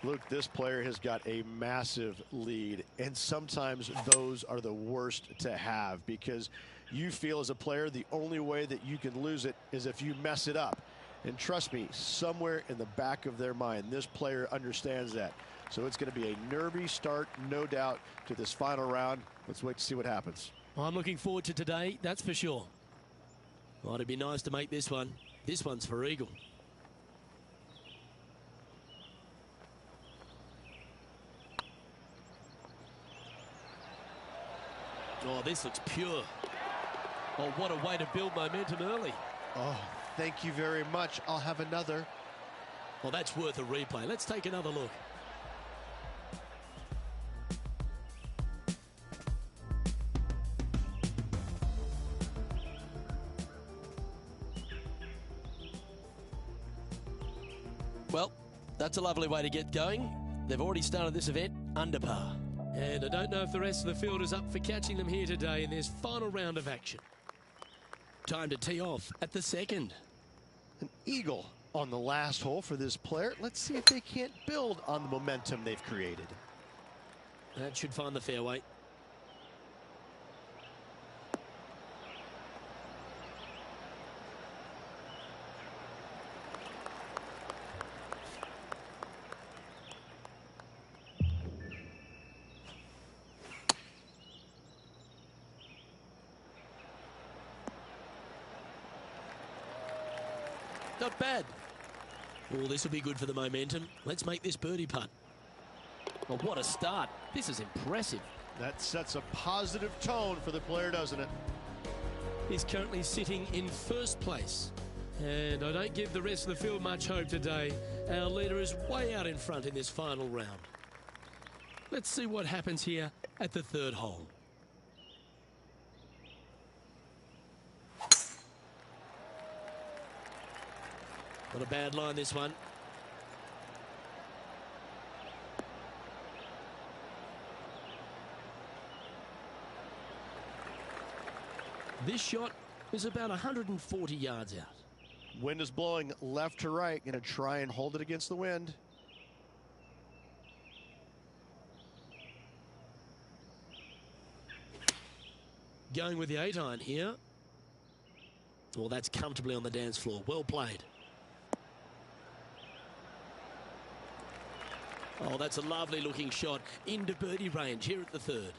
Luke, this player has got a massive lead, and sometimes those are the worst to have because you feel as a player the only way that you can lose it is if you mess it up. And trust me, somewhere in the back of their mind, this player understands that. So it's going to be a nervy start, no doubt, to this final round. Let's wait to see what happens. I'm looking forward to today, that's for sure. Well, it'd be nice to make this one. This one's for Eagle. Oh, this looks pure. Oh, what a way to build momentum early. Oh, thank you very much. I'll have another. Well, that's worth a replay. Let's take another look. Well, that's a lovely way to get going. They've already started this event under par. And I don't know if the rest of the field is up for catching them here today in this final round of action. Time to tee off at the second. An eagle on the last hole for this player. Let's see if they can't build on the momentum they've created. That should find the fairway. Not bad. Oh, this will be good for the momentum. Let's make this birdie putt. Well, what a start. This is impressive. That sets a positive tone for the player, doesn't it? He's currently sitting in first place. And I don't give the rest of the field much hope today. Our leader is way out in front in this final round. Let's see what happens here at the third hole. Not a bad line, this one. This shot is about 140 yards out. Wind is blowing left to right. Going to try and hold it against the wind. Going with the 8-iron here. Well, that's comfortably on the dance floor. Well played. Oh, that's a lovely looking shot into birdie range here at the third.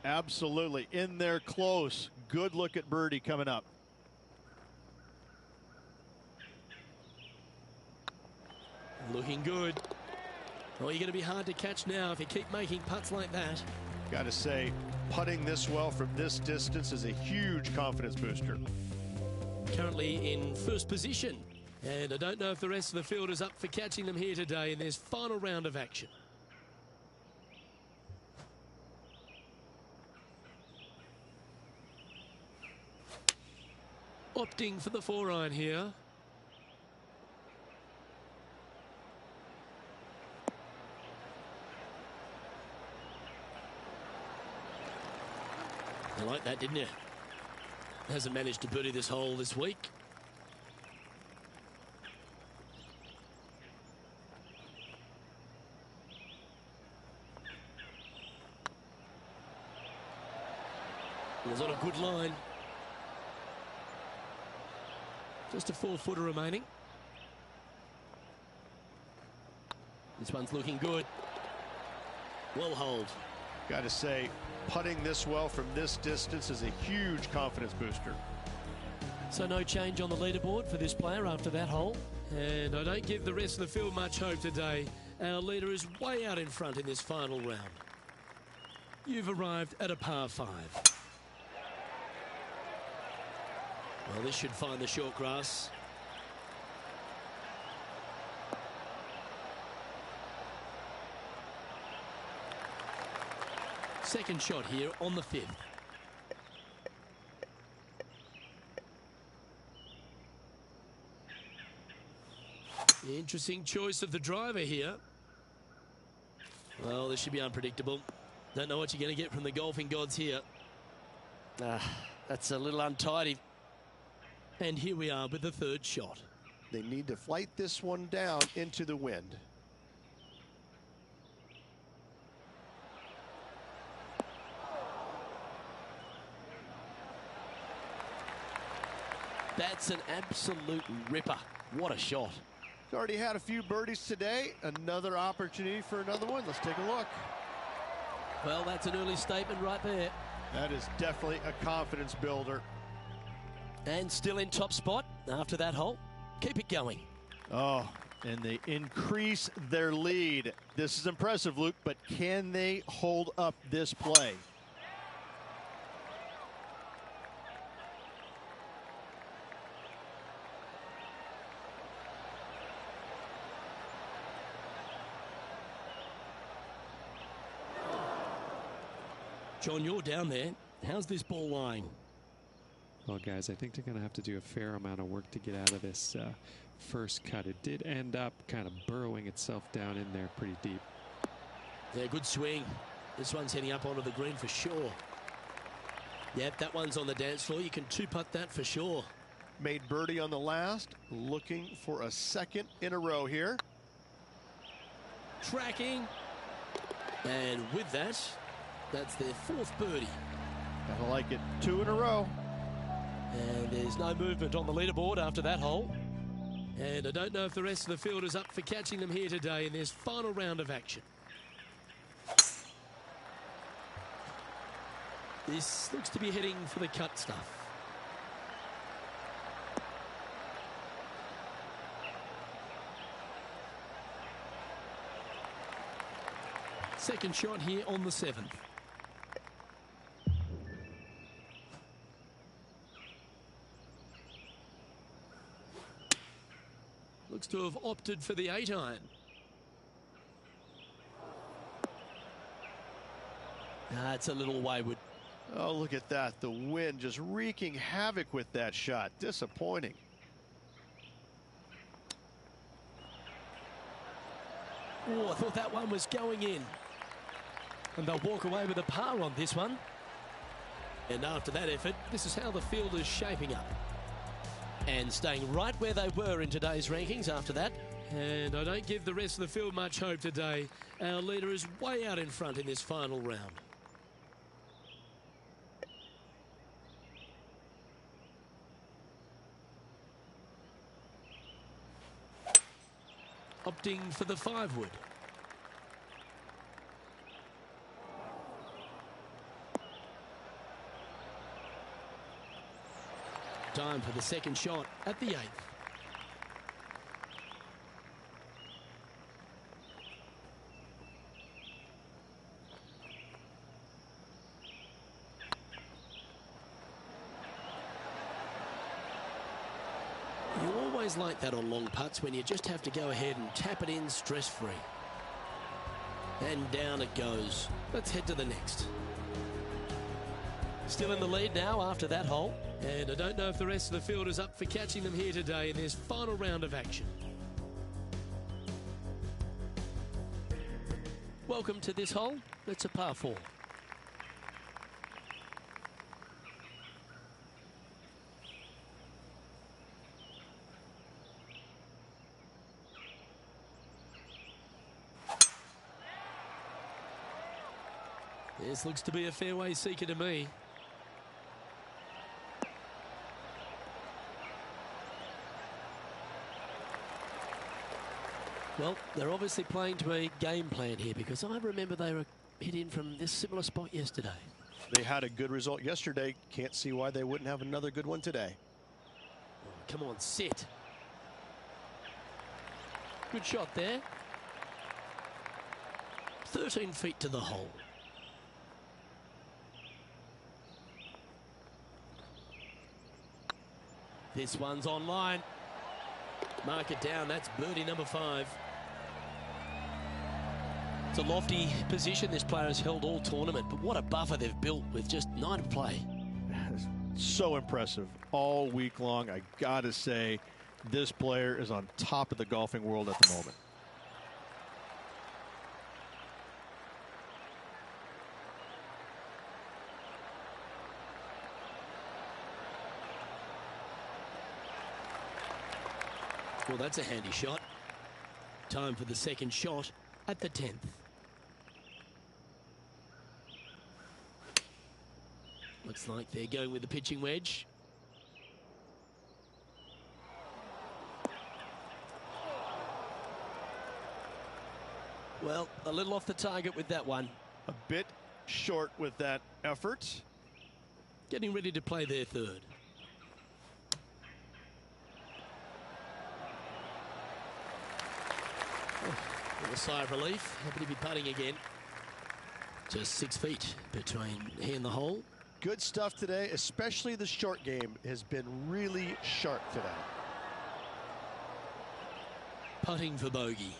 Absolutely. In there close. Good look at birdie coming up. Looking good. Oh, you're going to be hard to catch now if you keep making putts like that. Got to say, putting this well from this distance is a huge confidence booster. Currently in first position. And I don't know if the rest of the field is up for catching them here today in this final round of action. Opting for the 4-iron here. You like that, didn't you? Hasn't managed to birdie this hole this week. Was on a good line. Just a 4-footer remaining. This one's looking good. Well holed. Got to say, putting this well from this distance is a huge confidence booster. So no change on the leaderboard for this player after that hole. And I don't give the rest of the field much hope today. Our leader is way out in front in this final round. You've arrived at a par 5. Well, this should find the short grass. Second shot here on the 5th. Interesting choice of the driver here. Well, this should be unpredictable. Don't know what you're going to get from the golfing gods here. That's a little untidy. And here we are with the third shot. They need to flight this one down into the wind. That's an absolute ripper. What a shot. He's already had a few birdies today. Another opportunity for another one. Let's take a look. Well, that's an early statement right there. That is definitely a confidence builder. And still in top spot after that hole. Keep it going. Oh, and they increase their lead. This is impressive, Luke, but can they hold up this play? John, you're down there. How's this ball lying? Well, guys, I think they're going to have to do a fair amount of work to get out of this first cut. It did end up kind of burrowing itself down in there pretty deep. Yeah, good swing. This one's heading up onto the green for sure. Yep, that one's on the dance floor. You can two-putt that for sure. Made birdie on the last. Looking for a second in a row here. Tracking. And with that, that's their fourth birdie. I like it. 2 in a row. And there's no movement on the leaderboard after that hole. And I don't know if the rest of the field is up for catching them here today in this final round of action. This looks to be heading for the cut stuff. Second shot here on the 7th. Looks to have opted for the 8-iron. It's a little wayward. Oh, look at that. The wind just wreaking havoc with that shot. Disappointing. Oh, I thought that one was going in. And they'll walk away with a par on this one. And after that effort, this is how the field is shaping up. And staying right where they were in today's rankings after that. And I don't give the rest of the field much hope today. Our leader is way out in front in this final round. Opting for the 5-wood. Time for the second shot at the 8th. You always like that on long putts when you just have to go ahead and tap it in stress-free. And down it goes. Let's head to the next. Still in the lead now after that hole. And I don't know if the rest of the field is up for catching them here today in this final round of action. Welcome to this hole. It's a par 4. This looks to be a fairway seeker to me. Well, they're obviously playing to a game plan here because I remember they were hit in from this similar spot yesterday. They had a good result yesterday. Can't see why they wouldn't have another good one today. Oh, come on, sit. Good shot there. 13 feet to the hole. This one's online. Mark it down. That's birdie number 5. It's a lofty position this player has held all tournament, but what a buffer they've built with just 9 to play. So impressive all week long. I gotta say, This player is on top of the golfing world at the moment. Well, that's a handy shot. Time for the second shot at the 10th. Looks like they're going with the pitching wedge. Well, a little off the target with that one. A bit short with that effort. Getting ready to play their third. With a sigh of relief, happy to be putting again. Just 6 feet between he and the hole. Good stuff today, especially the short game has been really sharp today. Putting for bogey.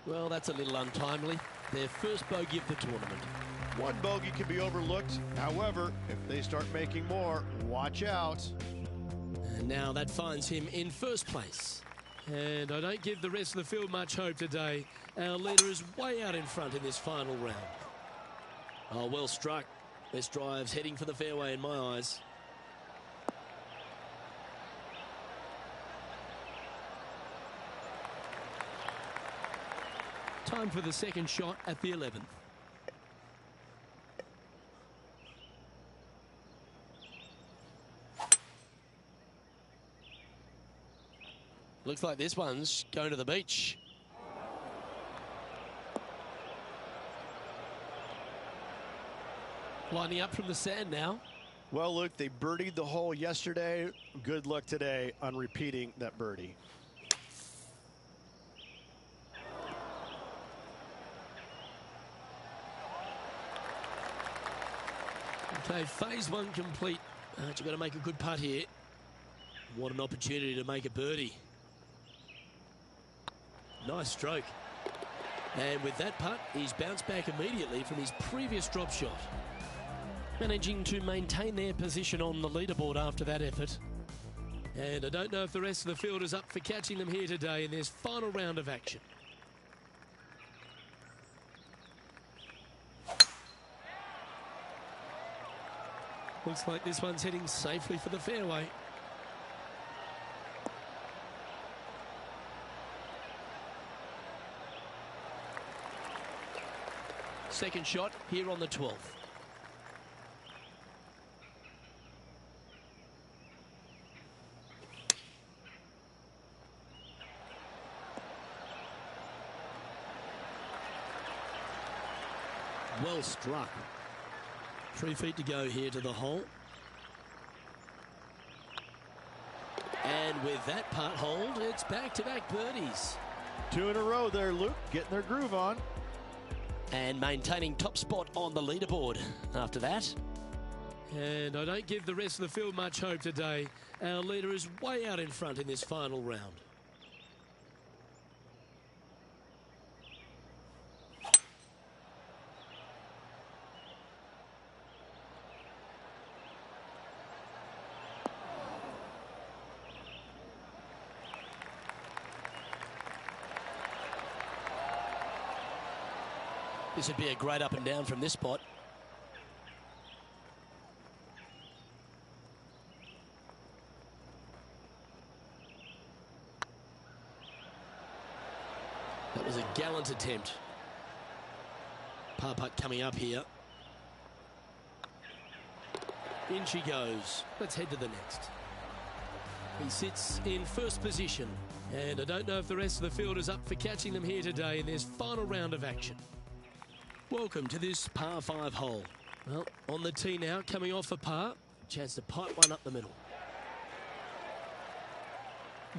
Well, that's a little untimely. Their first bogey of the tournament. One bogey can be overlooked. However, if they start making more, watch out. And now that finds him in first place. And I don't give the rest of the field much hope today. Our leader is way out in front in this final round. Oh, well struck. This drive's heading for the fairway in my eyes. Time for the second shot at the 11th. Looks like this one's going to the beach. Lining up from the sand now. Well, Luke, they birdied the hole yesterday. Good luck today on repeating that birdie. Okay, phase one complete. You've got to make a good putt here. What an opportunity to make a birdie. Nice stroke. And with that putt, he's bounced back immediately from his previous drop shot. Managing to maintain their position on the leaderboard after that effort. And I don't know if the rest of the field is up for catching them here today in this final round of action. Looks like this one's heading safely for the fairway. Second shot here on the 12th. Well struck. 3 feet to go here to the hole. And with that putt hold, it's back-to-back birdies. 2 in a row there, Luke, getting their groove on. And maintaining top spot on the leaderboard after that. And I don't give the rest of the field much hope today. Our leader is way out in front in this final round. This would be a great up and down from this spot. That was a gallant attempt. Par putt coming up here. In she goes. Let's head to the next. He sits in first position. And I don't know if the rest of the field is up for catching them here today in this final round of action. Welcome to this par 5 hole. Well, on the tee now, coming off a par. Chance to pipe one up the middle.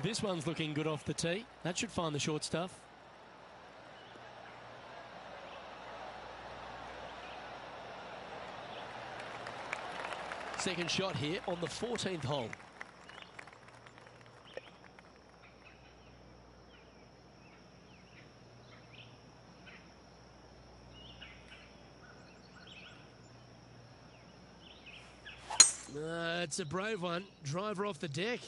This one's looking good off the tee. That should find the short stuff. Second shot here on the 14th hole. It's a brave one. Driver off the deck.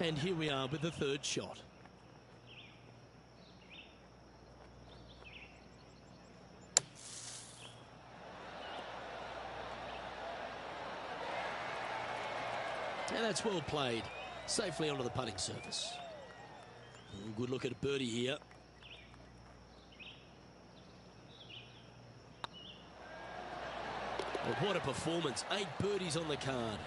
And here we are with the third shot. And that's well played. Safely onto the putting surface. Good look at a birdie here. Well, what a performance. 8 birdies on the card.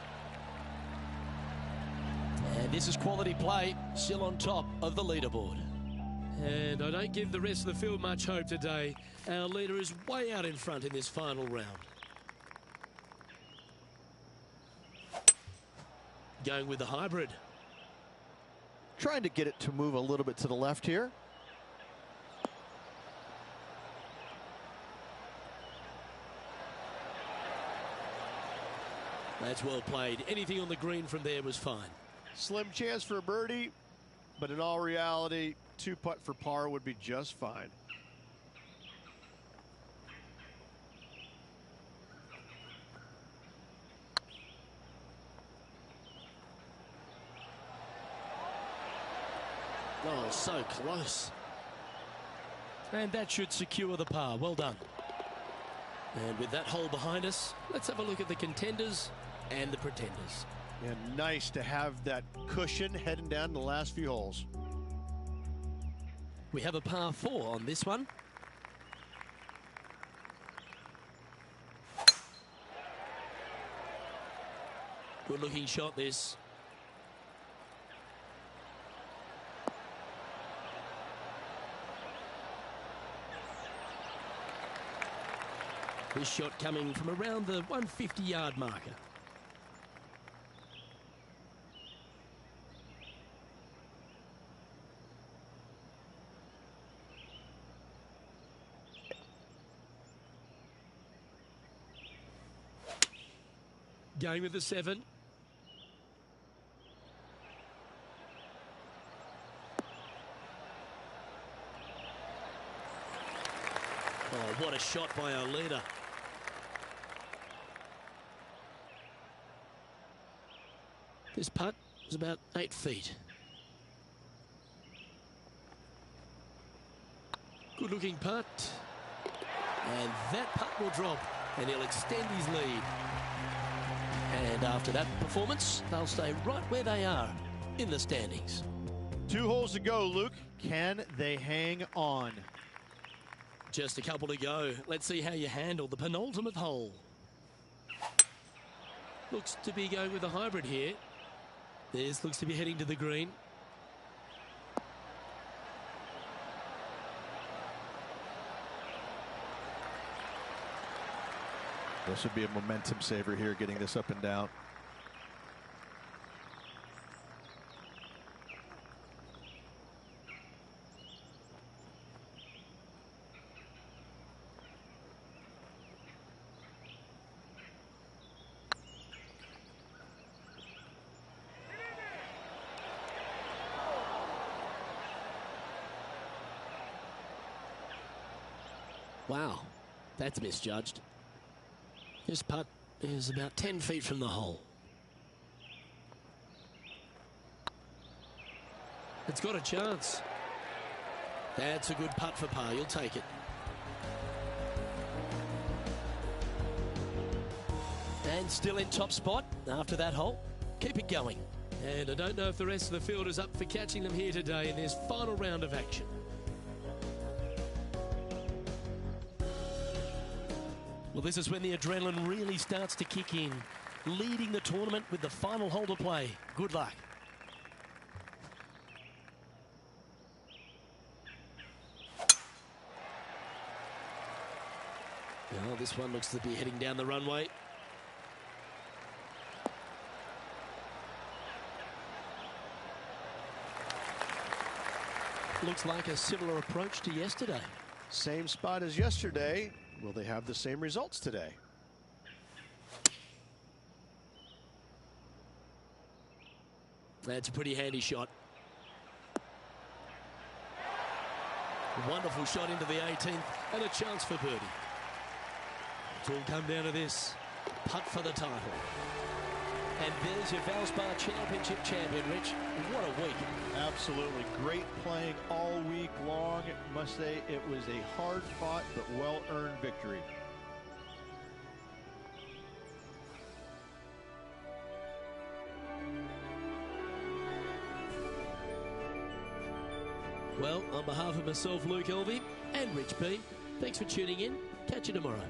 And this is quality play. Still on top of the leaderboard. And I don't give the rest of the field much hope today. Our leader is way out in front in this final round. Going with the hybrid. Trying to get it to move a little bit to the left here. That's well played. Anything on the green from there was fine. Slim chance for a birdie, but in all reality, 2-putt for par would be just fine. Oh, so close. And that should secure the par. Well done. And with that hole behind us, let's have a look at the contenders and the pretenders. And nice to have that cushion heading down the last few holes. We have a par 4 on this one. Good looking shot this. This shot coming from around the 150-yard marker. Going with the 7. Oh, what a shot by our leader. This putt is about 8 feet. Good looking putt. And that putt will drop and he'll extend his lead. And after that performance, they'll stay right where they are in the standings. 2 holes to go, Luke. Can they hang on? Just a couple to go. Let's see how you handle the penultimate hole. Looks to be going with a hybrid here. This looks to be heading to the green. This would be a momentum saver here, getting this up and down. Wow, that's misjudged. This putt is about 10 feet from the hole. It's got a chance. That's a good putt for par. You'll take it. And still in top spot after that hole. Keep it going. And I don't know if the rest of the field is up for catching them here today in this final round of action. Well, this is when the adrenaline really starts to kick in. Leading the tournament with the final hole to play. Good luck. Well, this one looks to be heading down the runway. Looks like a similar approach to yesterday. Same spot as yesterday. Will they have the same results today? That's a pretty handy shot. Wonderful shot into the 18th and a chance for birdie. It's all come down to this. Putt for the title. And there's your Valspar Championship champion, Rich. What a week. Absolutely. Great playing all week long. Must say it was a hard-fought but well-earned victory. Well, on behalf of myself, Luke Elvey, and Rich P, thanks for tuning in. Catch you tomorrow.